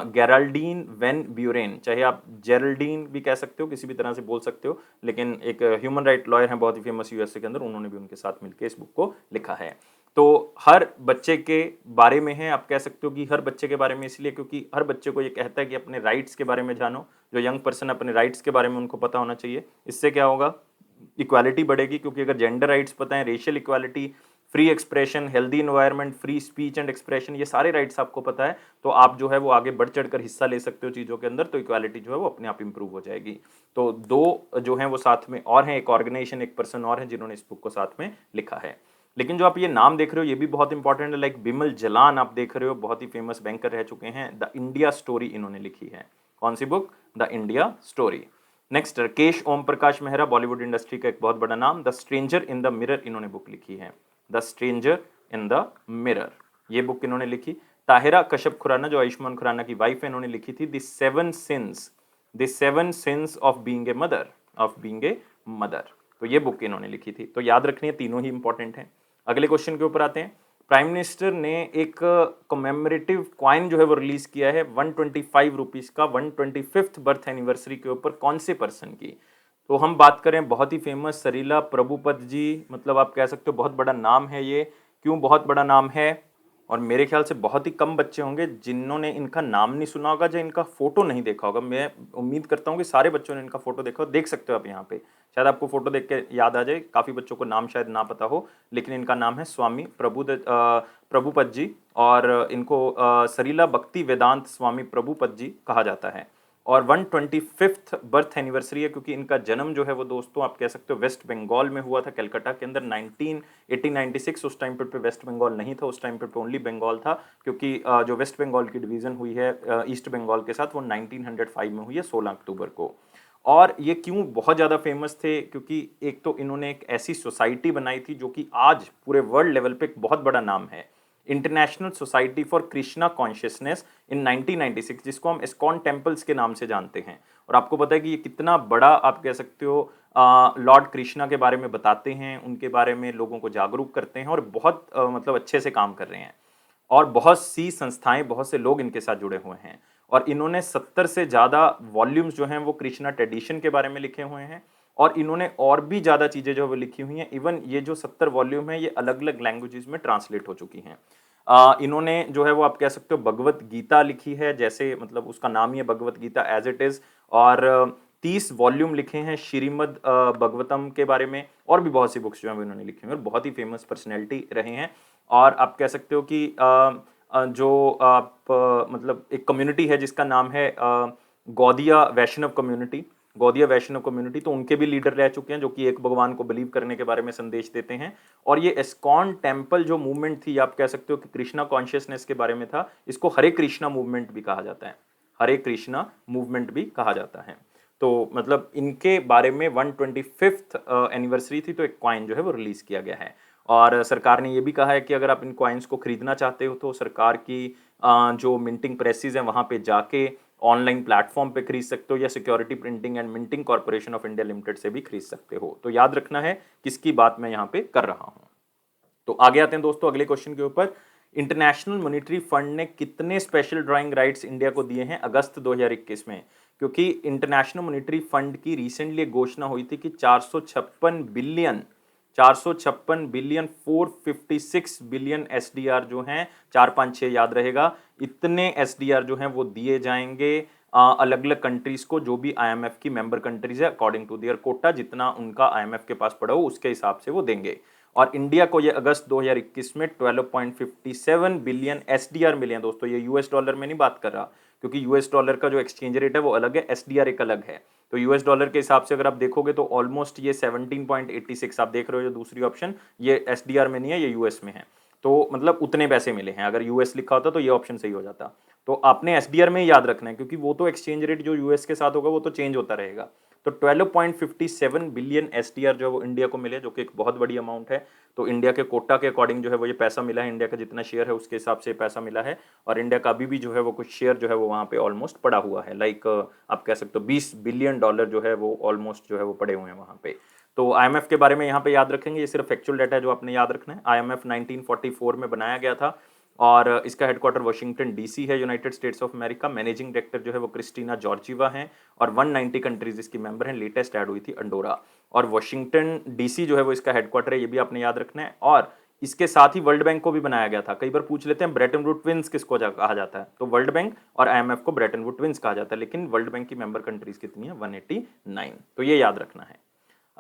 गेराल्डीन वेन ब्यूरेन, चाहे आप जेरल्डीन भी कह सकते हो, किसी भी तरह से बोल सकते हो, लेकिन एक ह्यूमन राइट लॉयर हैं बहुत ही फेमस USA के अंदर, उन्होंने भी उनके साथ मिलकर इस बुक को लिखा है। तो हर बच्चे के बारे में है, आप कह सकते हो कि हर बच्चे के बारे में इसलिए क्योंकि हर बच्चे को ये कहता है कि अपने राइट्स के बारे में जानो। जो यंग पर्सन अपने राइट्स के बारे में उनको पता होना चाहिए। इससे क्या होगा? इक्वालिटी बढ़ेगी, क्योंकि अगर जेंडर राइट्स पता है, racial equality, free expression, healthy environment, free speech and expression, ये सारे राइट्स आपको पता है तो आप जो है वो आगे बढ़ चढ़कर हिस्सा ले सकते हो चीज़ों के अंदर, तो इक्वालिटी जो है वो अपने आप इंप्रूव हो जाएगी। तो दो जो हैं वो साथ में और हैं, एक ऑर्गेनाइजेशन, एक पर्सन और हैं जिन्होंने इस बुक को साथ में लिखा है। लेकिन जो आप ये नाम देख रहे हो ये भी बहुत इंपॉर्टेंट है, लाइक बिमल जलान आप देख रहे हो, बहुत ही फेमस बैंकर रह चुके हैं। द इंडिया स्टोरी इन्होंने लिखी है। कौन सी book? The India story. Next Rakesh Om Prakash Mehra, Bollywood industry का एक बहुत बड़ा नाम। The stranger in the mirror इन्होंने बुक लिखी है। The stranger in the mirror, ये बुक इन्होंने लिखी। ताहिरा कश्यप खुराना जो आयुष्मान खुराना की वाइफ है, इन्होंने लिखी थी the seven since of being a mother, of being a mother, तो ये बुक इन्होंने लिखी थी। तो याद रखनी है, तीनों ही इंपॉर्टेंट हैं। अगले क्वेश्चन के ऊपर आते हैं। प्राइम मिनिस्टर ने एक कमेमोरेटिव कॉइन जो है वो रिलीज किया है 125 रुपीज का, 125th बर्थ एनिवर्सरी के ऊपर, कौन से पर्सन की? तो हम बात करें बहुत ही फेमस सरीला प्रभुपत जी, मतलब आप कह सकते हो बहुत बड़ा नाम है ये। क्यों बहुत बड़ा नाम है? और मेरे ख्याल से बहुत ही कम बच्चे होंगे जिन्होंने इनका नाम नहीं सुना होगा या इनका फोटो नहीं देखा होगा। मैं उम्मीद करता हूँ कि सारे बच्चों ने इनका फोटो देखा हो। देख सकते हो आप यहाँ पे, शायद आपको फोटो देख के याद आ जाए। काफ़ी बच्चों को नाम शायद ना पता हो, लेकिन इनका नाम है स्वामी प्रभुपत जी, और इनको सरीला भक्ति वेदांत स्वामी प्रभुपत जी कहा जाता है। और 125th बर्थ एनिवर्सरी है क्योंकि इनका जन्म जो है वो दोस्तों आप कह सकते हो वेस्ट बंगाल में हुआ था, कलकत्ता के अंदर 1896। उस टाइम पे वेस्ट बंगाल नहीं था, उस टाइम पे ओनली बंगाल था, क्योंकि जो वेस्ट बंगाल की डिवीजन हुई है ईस्ट बंगाल के साथ, वो 1905 में हुई है 16 अक्टूबर को। और ये क्यों बहुत ज़्यादा फेमस थे? क्योंकि एक तो इन्होंने एक ऐसी सोसाइटी बनाई थी जो कि आज पूरे वर्ल्ड लेवल पे एक बहुत बड़ा नाम है, international society for Krishna consciousness in 1996, जिसको हम इस्कॉन टेम्पल्स के नाम से जानते हैं। और आपको पता है कि ये कितना बड़ा आप कह सकते हो लॉर्ड कृष्णा के बारे में बताते हैं, उनके बारे में लोगों को जागरूक करते हैं, और बहुत मतलब अच्छे से काम कर रहे हैं। और बहुत सी संस्थाएं, बहुत से लोग इनके साथ जुड़े हुए हैं। और इन्होंने 70 से ज़्यादा वॉल्यूम्स जो हैं वो कृष्णा ट्रेडिशन के बारे में लिखे हुए हैं, और इन्होंने और भी ज़्यादा चीज़ें जो है वो लिखी हुई हैं। इवन ये जो 70 वॉल्यूम है ये अलग अलग लैंग्वेजेस में ट्रांसलेट हो चुकी हैं। इन्होंने जो है वो आप कह सकते हो भगवत गीता लिखी है, जैसे मतलब उसका नाम ही है Bhagavad Gita as it is. और 30 वॉल्यूम लिखे हैं श्रीमद् भगवतम के बारे में, और भी बहुत सी बुक्स जो हैं वो इन्होंने लिखी हुई हैं, और बहुत ही फेमस पर्सनैलिटी रहे हैं। और आप कह सकते हो कि जो आप मतलब एक कम्युनिटी है जिसका नाम है गौदिया वैष्णव कम्युनिटी, गौदिया वैष्णव कम्युनिटी, तो उनके भी लीडर रह चुके हैं जो कि एक भगवान को बिलीव करने के बारे में संदेश देते हैं। और ये इस्कॉन टेम्पल जो मूवमेंट थी, आप कह सकते हो कि कृष्णा कॉन्शियसनेस के बारे में था, इसको हरे कृष्णा मूवमेंट भी कहा जाता है, हरे कृष्णा मूवमेंट भी कहा जाता है। तो मतलब इनके बारे में 125th एनिवर्सरी थी, तो एक कॉइन जो है वो रिलीज किया गया है। और सरकार ने ये भी कहा है कि अगर आप इन कॉइन्स को खरीदना चाहते हो तो सरकार की जो मिंटिंग प्रेसेस हैं वहाँ पे जाके ऑनलाइन प्लेटफॉर्म पे खरीद सकते हो, या security printing and minting corporation of India limited से भी खरीद सकते हो। तो याद रखना है किसकी बात मैं यहाँ पे कर रहा हूँ। तो आगे आते हैं दोस्तों अगले क्वेश्चन के ऊपर। इंटरनेशनल मॉनेटरी फंड ने कितने स्पेशल ड्राइंग राइट्स इंडिया को दिए हैं अगस्त 2021 में? क्योंकि इंटरनेशनल मॉनेटरी फंड की रिसेंटली घोषणा हुई थी कि 456 बिलियन 456 बिलियन एसडीआर जो हैं, 456 याद रहेगा, इतने एसडीआर जो हैं वो दिए जाएंगे अलग अलग कंट्रीज को, जो भी आईएमएफ की मेंबर कंट्रीज है, अकॉर्डिंग टू देयर कोटा, जितना उनका आईएमएफ के पास पड़ा हो उसके हिसाब से वो देंगे। और इंडिया को ये अगस्त 2021 में 12.57 बिलियन एसडीआर मिले हैं दोस्तों। ये यूएस डॉलर में नहीं बात कर रहा, क्योंकि यूएस डॉलर का जो एक्सचेंज रेट है वो अलग है, एसडीआर एक अलग है। तो यूएस डॉलर के हिसाब से अगर आप देखोगे तो ऑलमोस्ट ये 17.86 आप देख रहे हो, जो दूसरी ऑप्शन ये एसडीआर में नहीं है, ये यूएस में है। तो मतलब उतने पैसे मिले हैं। अगर यूएस लिखा होता तो ये ऑप्शन सही हो जाता। तो आपने एसडीआर में ही याद रखना है, क्योंकि वो तो एक्सचेंज रेट जो यूएस के साथ होगा वो तो चेंज होता रहेगा। तो 12.57 बिलियन एसडीआर जो है वो इंडिया को मिले, जो कि एक बहुत बड़ी अमाउंट है। तो इंडिया के कोटा के अकॉर्डिंग जो है वो ये पैसा मिला है, इंडिया का जितना शेयर है उसके हिसाब से पैसा मिला है। और इंडिया का अभी भी जो है वो कुछ शेयर जो है वो वहाँ पे ऑलमोस्ट पड़ा हुआ है, लाइक आप कह सकते हो $20 बिलियन जो है वो ऑलमोस्ट जो है वो पड़े हुए हैं वहाँ पे। तो आईएमएफ के बारे में यहाँ पे याद रखेंगे, ये सिर्फ फैक्चुअल डाटा है जो आपने याद रखना है। आईएमएफ 1944 में बनाया गया था, और इसका हेडक्वार्टर वाशिंगटन डीसी है, United states of America. Managing director जो है वो क्रिस्टीना जॉर्जिवा हैं, और 190 कंट्रीज इसकी मेंबर हैं। लेटेस्ट ऐड हुई थी अंडोरा। और वाशिंगटन डीसी जो है वो इसका हेडक्वार्टर है, ये भी आपने याद रखना है। और इसके साथ ही वर्ल्ड बैंक को भी बनाया गया था। कई बार पूछ लेते हैं ब्रेटन वुड ट्विंस किसको कहा जाता है, तो वर्ल्ड बैंक और आईएमएफ को ब्रेटन वुड ट्विंस कहा जाता है, लेकिन वर्ल्ड बैंक की मेंबर कंट्रीज कितनी है? 189। तो ये याद रखना है।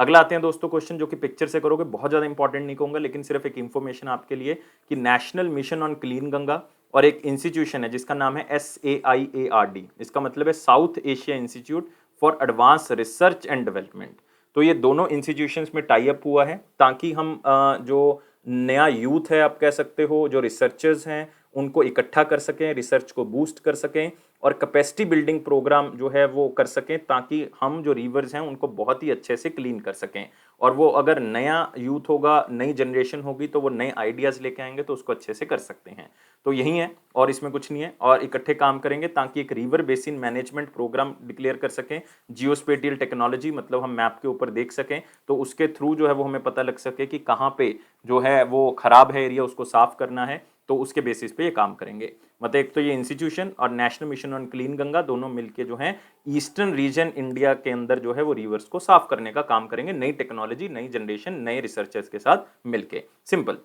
अगला आते हैं दोस्तों क्वेश्चन, जो कि पिक्चर से करोगे, बहुत ज्यादा इंपॉर्टेंट नहीं कहूंगा, लेकिन सिर्फ एक इंफॉर्मेशन आपके लिए कि national mission on clean Ganga और एक इंस्टीट्यूशन है जिसका नाम है SAIARD, इसका मतलब है south Asia institute for advance research and development. तो ये दोनों इंस्टीट्यूशंस में टाई अप हुआ है ताकि हम जो नया यूथ है आप कह सकते हो, जो रिसर्चर्स हैं, उनको इकट्ठा कर सकें, रिसर्च को बूस्ट कर सकें और कैपेसिटी बिल्डिंग प्रोग्राम जो है वो कर सकें, ताकि हम जो रिवर्स हैं उनको बहुत ही अच्छे से क्लीन कर सकें। और वो अगर नया यूथ होगा, नई जनरेशन होगी, तो वो नए आइडियाज़ लेके आएंगे तो उसको अच्छे से कर सकते हैं। तो यही है और इसमें कुछ नहीं है, और इकट्ठे काम करेंगे ताकि एक river basin management program declare कर सकें। जियोस्पेटियल टेक्नोलॉजी मतलब हम मैप के ऊपर देख सकें, तो उसके थ्रू जो है वो हमें पता लग सके कि कहाँ पे जो है वो खराब है एरिया, उसको साफ करना है, तो उसके बेसिस पे ये काम करेंगे। मतलब एक तो ये इंस्टीट्यूशन और national mission on clean Ganga दोनों मिलके जो है ईस्टर्न रीजन इंडिया के अंदर जो है वो रिवर्स को साफ करने का काम करेंगे, नई टेक्नोलॉजी, नई जनरेशन, नए रिसर्चर्स के साथ मिलके। सिंपल।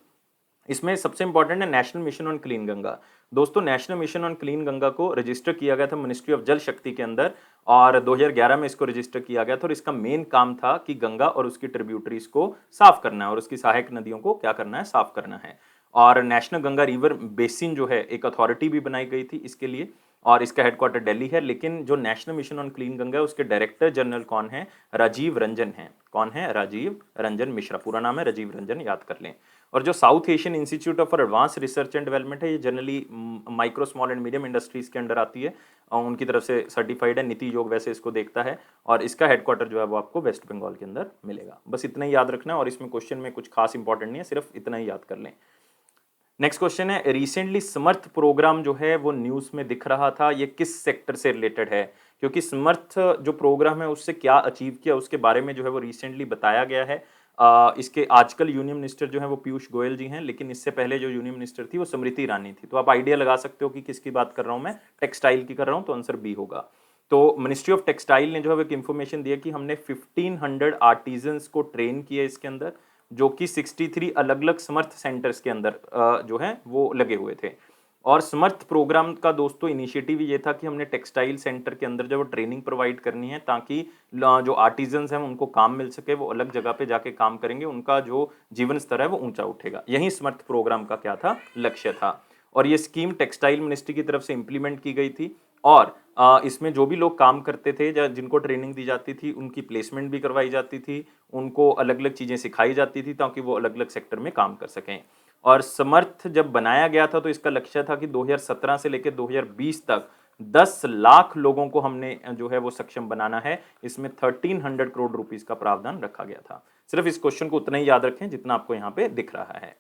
इसमें सबसे इंपॉर्टेंट है national mission on clean Ganga. दोस्तों national mission on clean Ganga को रजिस्टर किया गया था मिनिस्ट्री ऑफ जल शक्ति के अंदर, और 2011 में इसको रजिस्टर किया गया था, और इसका मेन काम था कि गंगा और उसकी ट्रिब्यूटरीज को साफ करना है और उसकी सहायक नदियों को क्या करना है, साफ करना है। और नेशनल गंगा रिवर बेसिन जो है एक अथॉरिटी भी बनाई गई थी इसके लिए, और इसका हेडक्वार्टर दिल्ली है। लेकिन जो national mission on clean Ganga है उसके डायरेक्टर जनरल कौन है, राजीव रंजन है। कौन है, राजीव रंजन मिश्रा, पूरा नाम है राजीव रंजन, याद कर लें। और जो south Asian institute of advance research and development है, ये generally micro small and medium industries के अंडर आती है और उनकी तरफ से सर्टिफाइड है, नीति आयोग वैसे इसको देखता है, और इसका हेडक्वार्टर जो है वो आपको वेस्ट बंगाल के अंदर मिलेगा। बस इतना ही याद रखना है, और इसमें क्वेश्चन में कुछ खास इंपॉर्टेंट नहीं है, सिर्फ इतना ही याद कर लें। नेक्स्ट क्वेश्चन है, रिसेंटली समर्थ प्रोग्राम जो है वो न्यूज में दिख रहा था, ये किस सेक्टर से रिलेटेड है? क्योंकि समर्थ जो प्रोग्राम है उससे क्या अचीव किया उसके बारे में जो है वो रिसेंटली बताया गया है। इसके आजकल यूनियन मिनिस्टर जो है वो पीयूष गोयल जी हैं, लेकिन इससे पहले जो यूनियन मिनिस्टर थी वो स्मृति ईरानी थी। तो आप आइडिया लगा सकते हो कि किसकी बात कर रहा हूं मैं, टेक्सटाइल की कर रहा हूं, तो आंसर बी होगा। तो मिनिस्ट्री ऑफ टेक्सटाइल ने जो है एक इन्फॉर्मेशन दिया कि हमने 1500 आर्टिजन्स को ट्रेन किया इसके अंदर, जो कि 63 अलग अलग समर्थ सेंटर्स के अंदर जो है वो लगे हुए थे। और समर्थ प्रोग्राम का दोस्तों इनिशिएटिव ये था कि हमने टेक्सटाइल सेंटर के अंदर जो ट्रेनिंग प्रोवाइड करनी है, ताकि जो आर्टिजन्स हैं उनको काम मिल सके, वो अलग जगह पे जाके काम करेंगे, उनका जो जीवन स्तर है वो ऊंचा उठेगा। यही समर्थ प्रोग्राम का क्या था, लक्ष्य था। और ये स्कीम टेक्सटाइल मिनिस्ट्री की तरफ से इंप्लीमेंट की गई थी, और इसमें जो भी लोग काम करते थे या जिनको ट्रेनिंग दी जाती थी उनकी प्लेसमेंट भी करवाई जाती थी, उनको अलग अलग चीज़ें सिखाई जाती थी ताकि वो अलग अलग सेक्टर में काम कर सकें। और समर्थ जब बनाया गया था तो इसका लक्ष्य था कि 2017 से लेकर 2020 तक 10 लाख लोगों को हमने जो है वो सक्षम बनाना है। इसमें 1300 करोड़ रुपीस का प्रावधान रखा गया था। सिर्फ इस क्वेश्चन को उतना ही याद रखें जितना आपको यहाँ पे दिख रहा है।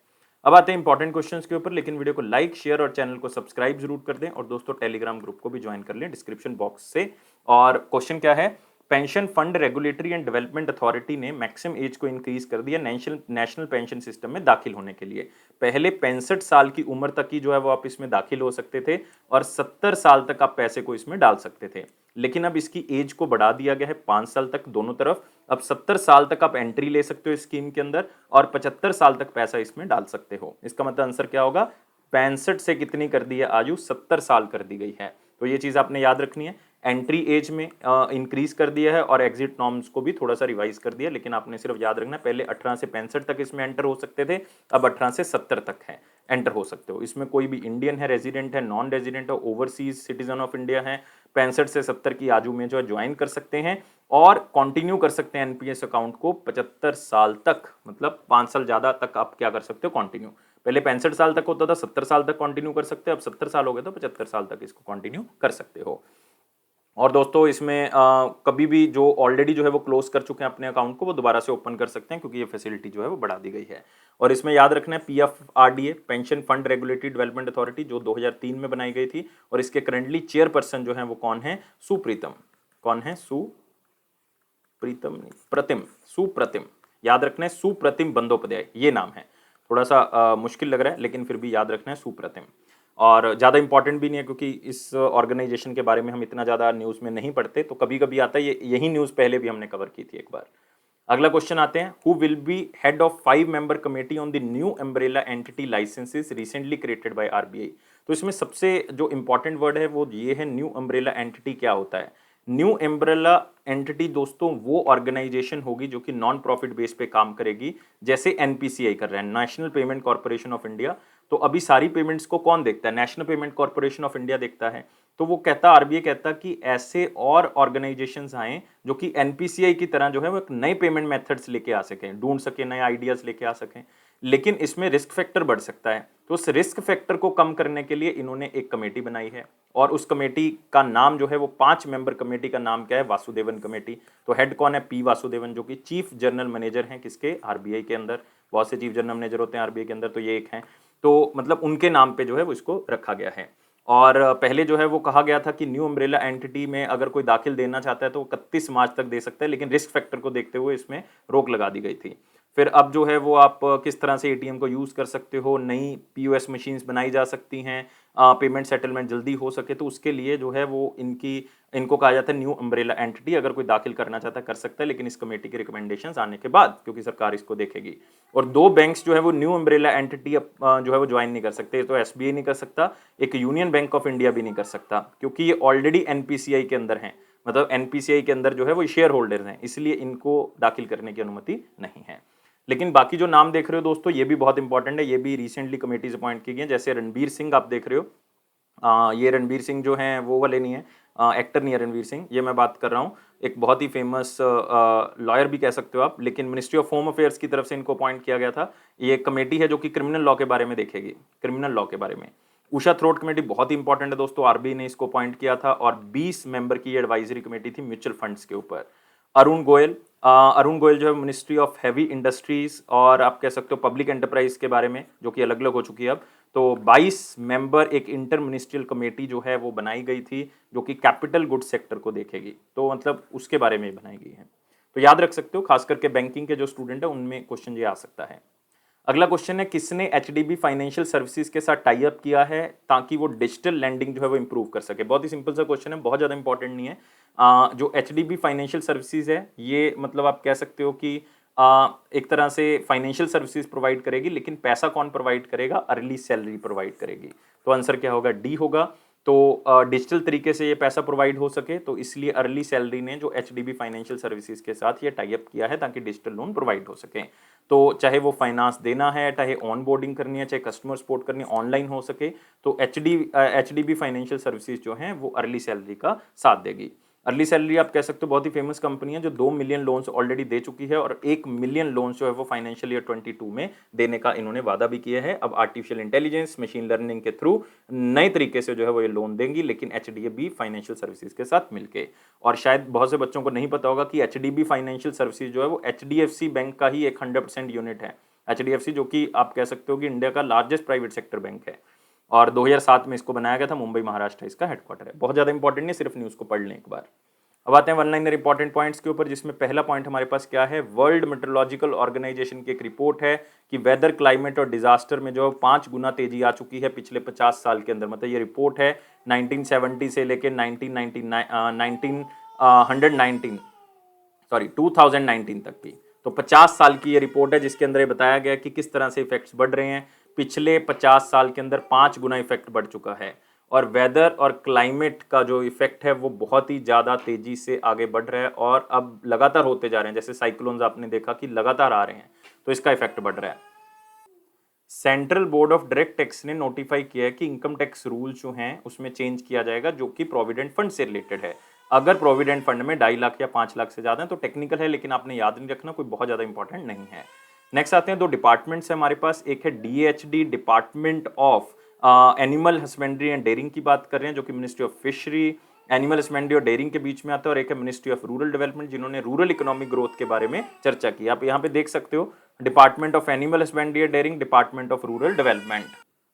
अब आते हैं इंपॉर्टेंट क्वेश्चंस के ऊपर, लेकिन वीडियो को लाइक, शेयर और चैनल को सब्सक्राइब जरूर कर दें, और दोस्तों टेलीग्राम ग्रुप को भी ज्वाइन कर लें डिस्क्रिप्शन बॉक्स से। और क्वेश्चन क्या है, pension fund regulatory and development authority ने मैक्सिमम एज को इंक्रीज कर दिया नेशनल पेंशन सिस्टम में दाखिल होने के लिए। पहले 65 साल की उम्र तक ही जो है वो आप इसमें दाखिल हो सकते थे, और 70 साल तक आप पैसे को इसमें डाल सकते थे। लेकिन अब इसकी एज को बढ़ा दिया गया है 5 साल तक दोनों तरफ। अब 70 साल तक आप एंट्री ले सकते हो इस स्कीम के अंदर, और 75 साल तक पैसा इसमें डाल सकते हो। इसका मतलब आंसर क्या होगा, 65 से कितनी कर दी है आयु, 70 साल कर दी गई है। तो ये चीज आपने याद रखनी है। एंट्री एज में इंक्रीज कर दिया है, और एग्जिट नॉर्म्स को भी थोड़ा सा रिवाइज कर दिया, लेकिन आपने सिर्फ याद रखना है पहले 18 से 65 तक इसमें एंटर हो सकते थे, अब 18 से 70 तक है एंटर हो सकते हो। इसमें कोई भी इंडियन है, रेजिडेंट है, नॉन रेजिडेंट है, ओवरसीज सिटीजन ऑफ इंडिया है, 65 से 70 की आयु में जो है ज्वाइन कर सकते हैं, और कंटिन्यू कर सकते हैं एनपीएस अकाउंट को 75 साल तक, मतलब 5 साल ज्यादा तक आप क्या कर सकते हो, कंटिन्यू। पहले 65 साल तक होता था, 70 साल तक कंटिन्यू कर सकते हैं, अब 70 साल हो गए तो 75 साल तक इसको कंटिन्यू कर सकते हो। और दोस्तों इसमें कभी भी जो ऑलरेडी जो है वो क्लोज कर चुके हैं अपने अकाउंट को, वो दोबारा से ओपन कर सकते हैं, क्योंकि ये फैसिलिटी जो है वो बढ़ा दी गई है। और इसमें याद रखना है PFRDA, pension fund regulatory development authority, जो 2003 में बनाई गई थी, और इसके करंटली चेयरपर्सन जो है वो कौन है, सुप्रीतम। कौन है, सुप्रीतम नहीं, प्रतिम, सुप्रतिम, याद रखना है, सुप्रतिम बंदोपाध्याय ये नाम है। थोड़ा सा मुश्किल लग रहा है, लेकिन फिर भी याद रखना है सुप्रतिम। और ज़्यादा इंपॉर्टेंट भी नहीं है, क्योंकि इस ऑर्गेनाइजेशन के बारे में हम इतना ज़्यादा न्यूज़ में नहीं पढ़ते, तो कभी कभी आता है, यही न्यूज़ पहले भी हमने कवर की थी एक बार। अगला क्वेश्चन आते हैं, who will be head of 5 member committee on the new umbrella entity licences recently created by RBI। तो इसमें सबसे जो इंपॉर्टेंट वर्ड है वो ये है, न्यू अम्ब्रेला एंटिटी क्या होता है। न्यू एम्ब्रेला एंटिटी दोस्तों वो ऑर्गेनाइजेशन होगी जो कि नॉन प्रॉफिट बेस पे काम करेगी, जैसे एनपीसीआई कर रहे हैं, national payment corporation of India. तो अभी सारी पेमेंट्स को कौन देखता है? National payment corporation of India देखता है। तो वो कहता, आरबीआई कहता कि ऐसे और ऑर्गेनाइजेशंस आए जो कि एनपीसीआई की तरह जो है वो एक नए पेमेंट मेथड्स लेके आ सकें, ढूंढ सके, नए आइडियाज लेके आ सकें, लेकिन इसमें रिस्क फैक्टर बढ़ सकता है। तो उस रिस्क फैक्टर को कम करने के लिए इन्होंने एक कमेटी बनाई है, और उस कमेटी का नाम जो है वो 5 मेंबर कमेटी का नाम क्या है? वासुदेवन कमेटी। तो हेड कौन है? पी वासुदेवन, जो कि चीफ जनरल मैनेजर हैं किसके? आरबीआई के अंदर। बहुत से चीफ जनरल मैनेजर होते हैं आरबीआई के अंदर, तो ये एक हैं। तो मतलब उनके नाम पे जो है वो इसको रखा गया है। और पहले जो है वो कहा गया था कि न्यू अम्ब्रेला एंटिटी में अगर कोई दाखिल देना चाहता है तो वो 31 मार्च तक दे सकता है, लेकिन रिस्क फैक्टर को देखते हुए इसमें रोक लगा दी गई थी। फिर अब जो है वो आप किस तरह से एटीएम को यूज़ कर सकते हो, नई पीओएस मशीन्स बनाई जा सकती हैं, पेमेंट सेटलमेंट जल्दी हो सके, तो उसके लिए जो है वो इनको कहा जाता है न्यू अम्ब्रेला एंटिटी। अगर कोई दाखिल करना चाहता है कर सकता है, लेकिन इस कमेटी के रिकमेंडेशंस आने के बाद, क्योंकि सरकार इसको देखेगी। और 2 बैंक्स जो है वो न्यू अम्ब्रेला एंटिटी जो है वो ज्वाइन नहीं कर सकते। तो एसबीआई नहीं कर सकता, एक यूनियन बैंक ऑफ इंडिया भी नहीं कर सकता, क्योंकि ये ऑलरेडी एनपीसीआई के अंदर हैं। मतलब एनपीसीआई के अंदर जो है वो शेयर होल्डर्स हैं, इसलिए इनको दाखिल करने की अनुमति नहीं है। लेकिन बाकी जो नाम देख रहे हो दोस्तों, ये भी बहुत इंपॉर्टेंट है, ये भी रिसेंटली कमेटीज अपॉइंट की गई हैं। जैसे रणबीर सिंह आप देख रहे हो, ये रणबीर सिंह जो हैं वो वाले नहीं है, एक्टर नहीं है रणबीर सिंह, ये मैं बात कर रहा हूँ, एक बहुत ही फेमस लॉयर भी कह सकते हो आप, लेकिन मिनिस्ट्री ऑफ होम अफेयर्स की तरफ से इनको अपॉइंट किया गया था। ये एक कमेटी है जो कि क्रिमिनल लॉ के बारे में देखेगी, क्रिमिनल लॉ के बारे में। उषा थ्रोट कमेटी बहुत ही इंपॉर्टेंट है दोस्तों, आरबीआई ने इसको अपॉइंट किया था, और 20 मेंबर की एडवाइजरी कमेटी थी म्यूचुअल फंड्स के ऊपर। अरुण गोयल, अरुण गोयल जो है मिनिस्ट्री ऑफ हैवी इंडस्ट्रीज और आप कह सकते हो पब्लिक एंटरप्राइज के बारे में, जो कि अलग अलग हो चुकी है अब। तो 22 मेंबर एक इंटर मिनिस्ट्रियल कमेटी जो है वो बनाई गई थी, जो कि कैपिटल गुड्स सेक्टर को देखेगी, तो मतलब उसके बारे में बनाई गई है। तो याद रख सकते हो, खास करके बैंकिंग के जो स्टूडेंट है उनमें क्वेश्चन ये आ सकता है। अगला क्वेश्चन है, किसने एचडीबी फाइनेंशियल सर्विसेज के साथ टाई अप किया है ताकि वो डिजिटल लैंडिंग जो है वो इंप्रूव कर सके? बहुत ही सिंपल सा क्वेश्चन है, बहुत ज़्यादा इंपॉर्टेंट नहीं है। जो एचडीबी फाइनेंशियल सर्विसेज है, ये मतलब आप कह सकते हो कि एक तरह से फाइनेंशियल सर्विसेज प्रोवाइड करेगी, लेकिन पैसा कौन प्रोवाइड करेगा? अर्ली सैलरी प्रोवाइड करेगी। तो आंसर क्या होगा? डी होगा। तो डिजिटल तरीके से ये पैसा प्रोवाइड हो सके, तो इसलिए अर्ली सैलरी ने जो एचडीबी फाइनेंशियल सर्विसेज के साथ ये टाई अप किया है ताकि डिजिटल लोन प्रोवाइड हो सके। तो चाहे वो फाइनेंस देना है, चाहे ऑन बोर्डिंग करनी है, चाहे कस्टमर सपोर्ट करनी है, ऑनलाइन हो सके, तो एचडीबी फाइनेंशियल सर्विसेज जो हैं वो अर्ली सैलरी का साथ देगी। अर्ली सैलरी आप कह सकते हो बहुत ही फेमस कंपनी है, जो 2 मिलियन लोन्स ऑलरेडी दे चुकी है, और 1 मिलियन लोन्स जो है वो फाइनेंशियल ईयर 22 में देने का इन्होंने वादा भी किया है। अब आर्टिफिशियल इंटेलिजेंस, मशीन लर्निंग के थ्रू नए तरीके से जो है वो ये लोन देंगी, लेकिन एचडीबी फाइनेंशियल सर्विसेज के साथ मिलके। और शायद बहुत से बच्चों को नहीं पता होगा कि एचडीबी फाइनेंशियल सर्विसेज जो है वो एचडीएफसी बैंक का ही एक 100% यूनिट है। एचडीएफसी जो कि आप कह सकते हो कि इंडिया का लार्जेस्ट प्राइवेट सेक्टर बैंक है, और 2007 में इसको बनाया गया था, मुंबई महाराष्ट्र इसका हेडक्वार्टर है। बहुत ज़्यादा इंपॉर्टेंट नहीं, सिर्फ न्यूज़ को पढ़ लें एक बार। अब आते हैं वन लाइनर इंपॉर्टेंट पॉइंट्स के ऊपर, जिसमें पहला पॉइंट हमारे पास क्या है? वर्ल्ड मेट्रोलॉजिकल ऑर्गेनाइजेशन की एक रिपोर्ट है कि वेदर, क्लाइमेट और डिजास्टर में जो 5 गुना तेजी आ चुकी है पिछले 50 साल के अंदर। मतलब ये रिपोर्ट है 1970 से लेकर 2019 तक की। तो 50 साल की ये रिपोर्ट है, जिसके अंदर ये बताया गया कि किस तरह से इफेक्ट्स बढ़ रहे हैं। पिछले 50 साल के अंदर 5 गुना इफेक्ट बढ़ चुका है, और वेदर और क्लाइमेट का जो इफेक्ट है वो बहुत ही ज़्यादा तेजी से आगे बढ़ रहा है, और अब लगातार होते जा रहे हैं। जैसे साइक्लोन्स आपने देखा कि लगातार आ रहे हैं, तो इसका इफेक्ट बढ़ रहा है। Central board of direct tax ने नोटिफाई किया है कि इनकम टैक्स रूल्स जो हैं उसमें चेंज किया जाएगा, जो कि प्रोविडेंट फंड से रिलेटेड है। अगर प्रोविडेंट फंड में 2.5 लाख या 5 लाख से ज़्यादा है तो टेक्निकल है, लेकिन आपने याद नहीं रखना, कोई बहुत ज़्यादा इंपॉर्टेंट नहीं है। नेक्स्ट आते हैं 2 डिपार्टमेंट्स है हमारे पास। एक है DHD, department of animal husbandry and dairying की बात कर रहे हैं, जो कि ministry of fishery, animal husbandry और डेयरिंग के बीच में आता है। और एक है मिनिस्ट्री ऑफ रूरल डेवलपमेंट, जिन्होंने रूरल इकोनॉमिक ग्रोथ के बारे में चर्चा की। आप यहाँ पे देख सकते हो, department of animal husbandry and dairying, department of rural development,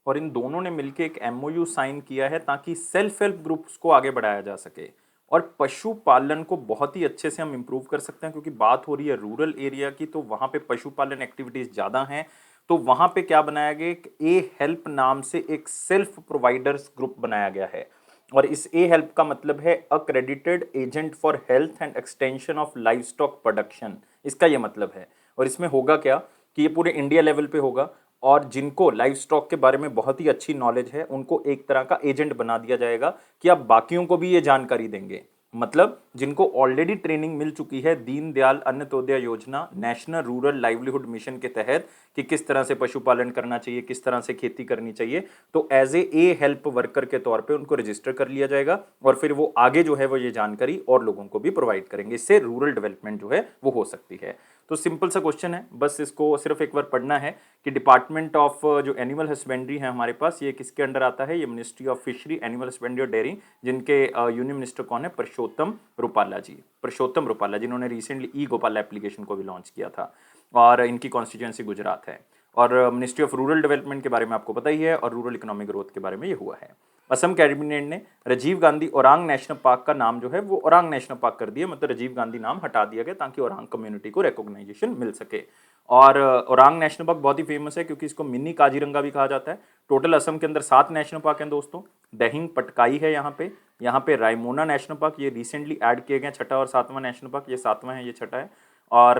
और इन दोनों ने मिलकर एक एमओयू साइन किया है ताकि सेल्फ हेल्प ग्रुप्स को आगे बढ़ाया जा सके। और पशुपालन को बहुत ही अच्छे से हम इंप्रूव कर सकते हैं, क्योंकि बात हो रही है रूरल एरिया की, तो वहाँ पे पशुपालन एक्टिविटीज़ ज़्यादा हैं। तो वहाँ पे क्या बनाया गया? एक ए हेल्प नाम से एक सेल्फ प्रोवाइडर्स ग्रुप बनाया गया है, और इस ए हेल्प का मतलब है accredited agent for health and extension of live stock production, इसका ये मतलब है। और इसमें होगा क्या कि ये पूरे इंडिया लेवल पे होगा, और जिनको लाइव स्टॉक के बारे में बहुत ही अच्छी नॉलेज है उनको एक तरह का एजेंट बना दिया जाएगा कि आप बाकियों को भी ये जानकारी देंगे। मतलब जिनको ऑलरेडी ट्रेनिंग मिल चुकी है दीनदयाल अंत्योदय योजना, नेशनल रूरल लाइवलीहुड मिशन के तहत कि किस तरह से पशुपालन करना चाहिए, किस तरह से खेती करनी चाहिए, तो एज ए हेल्प वर्कर के तौर पे उनको रजिस्टर कर लिया जाएगा और फिर वो आगे जो है वो ये जानकारी और लोगों को भी प्रोवाइड करेंगे। इससे रूरल डेवलपमेंट जो है वो हो सकती है। तो सिंपल सा क्वेश्चन है, बस इसको सिर्फ एक बार पढ़ना है कि डिपार्टमेंट ऑफ जो एनिमल हस्बेंड्री है हमारे पास, ये किसके अंडर आता है, ये ministry of fishery, animal husbandry और डेयरी, जिनके यूनियन मिनिस्टर कौन है, परषोत्तम रुपाला जी। परषोत्तम रुपाला जिन्होंने रिसेंटली ई गोपाला एप्लीकेशन को भी लॉन्च किया था और इनकी कॉन्स्टिट्यूएंसी गुजरात है। और मिनिस्ट्री ऑफ रूरल डेवलपमेंट के बारे में आपको पता ही है और रूरल इकोनॉमिक ग्रोथ के बारे में ये हुआ है। असम कैबिनेट ने राजीव गांधी ओरांग नेशनल पार्क का नाम जो है वो ओरांग नेशनल पार्क कर दिया, मतलब राजीव गांधी नाम हटा दिया गया ताकि ओरांग कम्युनिटी को रिकॉग्नाइजेशन मिल सके। और ओरांग नेशनल पार्क बहुत ही फेमस है क्योंकि इसको मिनी काजीरंगा भी कहा जाता है। टोटल असम के अंदर 7 नेशनल पार्क हैं दोस्तों। दहिंग पटकाई है यहाँ पे रायमोना नेशनल पार्क, ये रिसेंटली ऐड किए गए, छठा और 7वां नेशनल पार्क, ये 7वां है, ये छठा है। और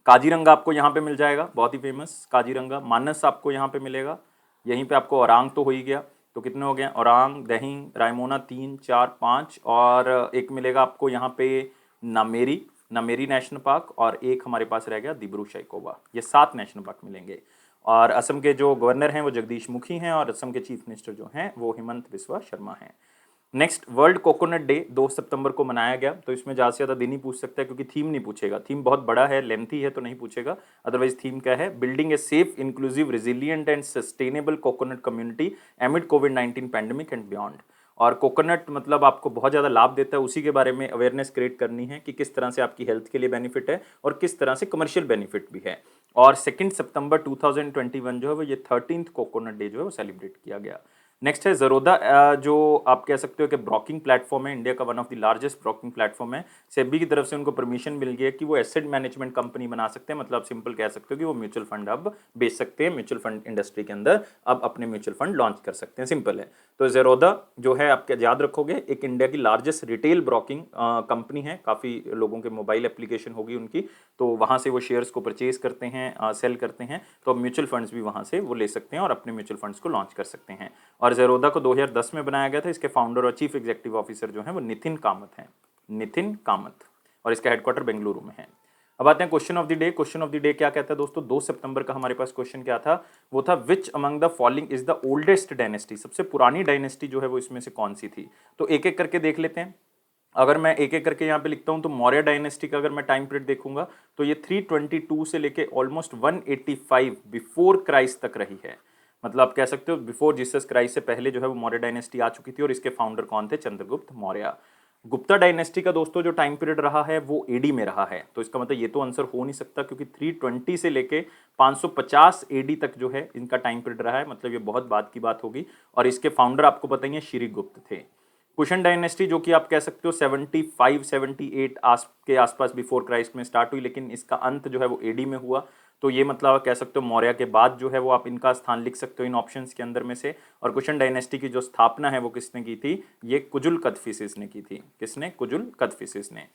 काजीरंगा आपको यहाँ पे मिल जाएगा, बहुत ही फेमस काजीरंगा। मानस आपको यहाँ पे मिलेगा। यहीं पे आपको ओरांग तो हो ही गया, तो कितने हो गए, ओरांग, दहिंग, रायमोना 3 4 5, और एक मिलेगा आपको यहाँ पे नामेरी नेशनल पार्क, और एक हमारे पास रह गया दिब्रू सैखोवा। ये 7 नेशनल पार्क मिलेंगे। और असम के जो गवर्नर हैं वो जगदीश मुखी हैं और असम के चीफ मिनिस्टर जो हैं वो हिमंत बिस्वा शर्मा हैं। नेक्स्ट, वर्ल्ड कोकोनट डे 2 सितंबर को मनाया गया। तो इसमें ज़्यादा से ज़्यादा दिन ही पूछ सकता है क्योंकि थीम नहीं पूछेगा, थीम बहुत बड़ा है, लेंथी है, तो नहीं पूछेगा। अदरवाइज थीम क्या है, building a safe, inclusive, resilient and sustainable coconut community एमिड covid pandemic and beyond. और कोकोनट मतलब आपको बहुत ज़्यादा लाभ देता है, उसी के बारे में अवेयरनेस क्रिएट करनी है कि किस तरह से आपकी हेल्थ के लिए बेनिफिट है और किस तरह से कमर्शियल बेनिफिट भी है। और 2 सितंबर 2021 जो है वो ये 13th कोकोनट डे जो है वो सेलिब्रेट किया गया। नेक्स्ट है ज़रोदा, जो आप कह सकते हो कि ब्रोकिंग प्लेटफॉर्म है, इंडिया का one of the largest broking platform है। सेबी की तरफ से उनको परमिशन मिल गई है कि वो एसेट मैनेजमेंट कंपनी बना सकते हैं, मतलब सिंपल कह सकते हो कि वो म्यूचुअल फंड अब बेच सकते हैं, म्यूचुअल फंड इंडस्ट्री के अंदर अब अपने म्यूचुअल फंड लॉन्च कर सकते हैं, सिंपल है। तो ज़रोदा जो है आप क्या याद रखोगे, एक इंडिया की लार्जेस्ट रिटेल ब्रोकिंग कंपनी है, काफ़ी लोगों के मोबाइल एप्लीकेशन होगी उनकी, तो वहाँ से वो शेयर्स को परचेज करते हैं, सेल करते हैं, तो अब म्यूचुअल फंड्स भी वहाँ से वो ले सकते हैं और अपने म्यूचुअल फंड्स को लॉन्च कर सकते हैं। और ज़रोदा को 2010 में बनाया गया था। इसके फाउंडर और चीफ एग्जीक्यूटिव ऑफिसर जो हैं वो नितिन कामत हैं, नितिन कामत, और इसका हेडक्वार्टर बेंगलुरु में है। अब आते हैं question of the day. Question of the day क्या कहता है दोस्तों, 2 सितंबर का हमारे पास क्वेश्चन क्या था, वो था which among the following is the oldest dynasty, सबसे पुरानी डायनेस्टी जो है वो इसमें से कौन सी थी। तो एक एक करके देख लेते हैं। अगर मैं एक एक करके यहाँ पे लिखता हूँ तो मौर्य डायनेस्टी का अगर मैं टाइम पीरियड देखूंगा तो ये 322 से लेके ऑलमोस्ट 185 बिफोर क्राइस्ट तक रही है। मतलब आप कह सकते हो बिफोर जीसस क्राइस्ट से पहले जो है वो मौर्य डायनेस्टी आ चुकी थी और इसके फाउंडर कौन थे, चंद्रगुप्त मौर्य। गुप्ता डायनेस्टी का दोस्तों जो टाइम पीरियड रहा है वो एडी में रहा है, तो इसका मतलब ये तो आंसर हो नहीं सकता क्योंकि 320 से लेके 550 एडी तक जो है इनका टाइम पीरियड रहा है, मतलब ये बहुत बाद की बात होगी। और इसके फाउंडर आपको पता ही है श्रीगुप्त थे। कुशन डायनेस्टी जो कि आप कह सकते हो 75-78 के आसपास बिफोर क्राइस्ट में स्टार्ट हुई, लेकिन इसका अंत जो है वो एडी में हुआ। तो ये मतलब आप कह सकते हो मौर्य के बाद जो है वो आप इनका स्थान लिख सकते हो इन ऑप्शंस के अंदर में से। और कुशन डायनेस्टी की जो स्थापना है वो किसने की थी, ये कुजुल कदफिसिस ने की थी। किसने, कुजुल कदफिसिस ने।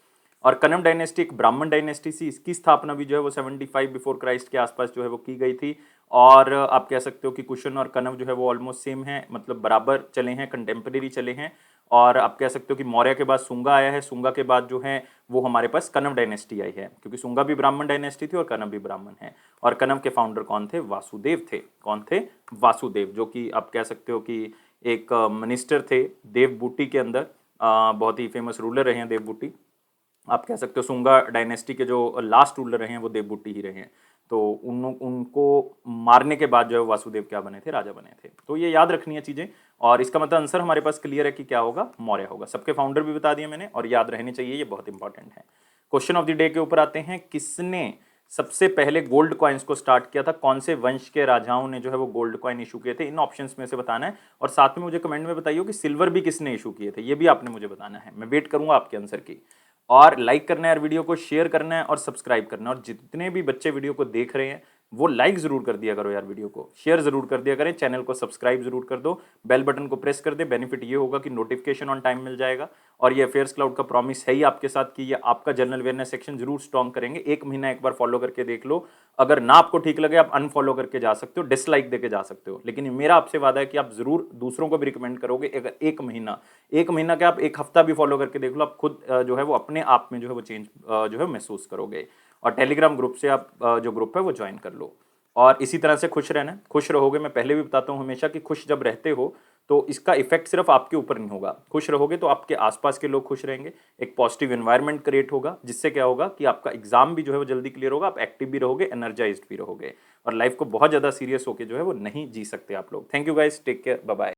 और कनम डायनेस्टी एक ब्राह्मण डायनेस्टी थी, इसकी स्थापना भी जो है वो 75 बिफोर क्राइस्ट के आसपास जो है वो की गई थी। और आप कह सकते हो कि कुशन और कनम जो है वो ऑलमोस्ट सेम है, मतलब बराबर चले हैं, कंटेम्प्रेरी चले हैं। और आप कह सकते हो कि मौर्य के बाद सुंगा आया है, सुंगा के बाद जो है वो हमारे पास कनव डायनेस्टी आई है, क्योंकि सुंगा भी ब्राह्मण डायनेस्टी थी और कनव भी ब्राह्मण है। और कनव के फाउंडर कौन थे, वासुदेव थे। कौन थे, वासुदेव, जो कि आप कह सकते हो कि एक मिनिस्टर थे देवबूटी के अंदर, बहुत ही फेमस रूलर रहे हैं देवबूटी। आप कह सकते हो सुंगा डायनेस्टी के जो लास्ट रूलर रहे हैं वो देवबूटी ही रहे हैं। तो उनको मारने के बाद जो है वासुदेव क्या बने थे, राजा बने थे। तो ये याद रखनी है चीज़ें, और इसका मतलब आंसर हमारे पास क्लियर है कि क्या होगा, मौर्य होगा। सबके फाउंडर भी बता दिए मैंने और याद रहने चाहिए, ये बहुत इंपॉर्टेंट है। क्वेश्चन ऑफ द डे के ऊपर आते हैं, किसने सबसे पहले गोल्ड कॉइन्स को स्टार्ट किया था, कौन से वंश के राजाओं ने जो है वो गोल्ड कॉइन इशू किए थे, इन ऑप्शंस में से बताना है। और साथ में मुझे कमेंट में बताइए कि सिल्वर भी किसने इशू किए थे, ये भी आपने मुझे बताना है, मैं वेट करूंगा आपके आंसर की। और लाइक करना है यार वीडियो को, शेयर करना है और सब्सक्राइब करना है। और जितने भी बच्चे वीडियो को देख रहे हैं वो लाइक जरूर कर दिया करो यार, वीडियो को शेयर जरूर कर दिया करें, चैनल को सब्सक्राइब जरूर कर दो, बेल बटन को प्रेस कर दे। बेनिफिट ये होगा कि नोटिफिकेशन ऑन टाइम मिल जाएगा। और ये अफेयर्स क्लाउड का प्रॉमिस है ही आपके साथ कि ये आपका जनरल अवेयरनेस सेक्शन जरूर स्ट्रॉन्ग करेंगे। एक महीना एक बार फॉलो करके देख लो, अगर ना आपको ठीक लगे आप अनफॉलो करके जा सकते हो, डिसलाइक देके जा सकते हो, लेकिन मेरा आपसे वादा है कि आप जरूर दूसरों को भी रिकमेंड करोगे। अगर एक महीना क्या, आप एक हफ्ता भी फॉलो करके देख लो, आप खुद जो है वो अपने आप में जो है वो चेंज जो है महसूस करोगे। और टेलीग्राम ग्रुप से आप जो ग्रुप है वो ज्वाइन कर लो। और इसी तरह से खुश रहना, खुश रहोगे। मैं पहले भी बताता हूँ हमेशा कि खुश जब रहते हो तो इसका इफेक्ट सिर्फ आपके ऊपर नहीं होगा, खुश रहोगे तो आपके आसपास के लोग खुश रहेंगे, एक पॉजिटिव एनवायरनमेंट क्रिएट होगा, जिससे क्या होगा कि आपका एग्जाम भी जो है वो जल्दी क्लियर होगा, आप एक्टिव भी रहोगे, एनर्जाइज्ड भी रहोगे, और लाइफ को बहुत ज़्यादा सीरियस होकर जो है वो नहीं जी सकते आप लोग। Thank you guys, take care, bye bye.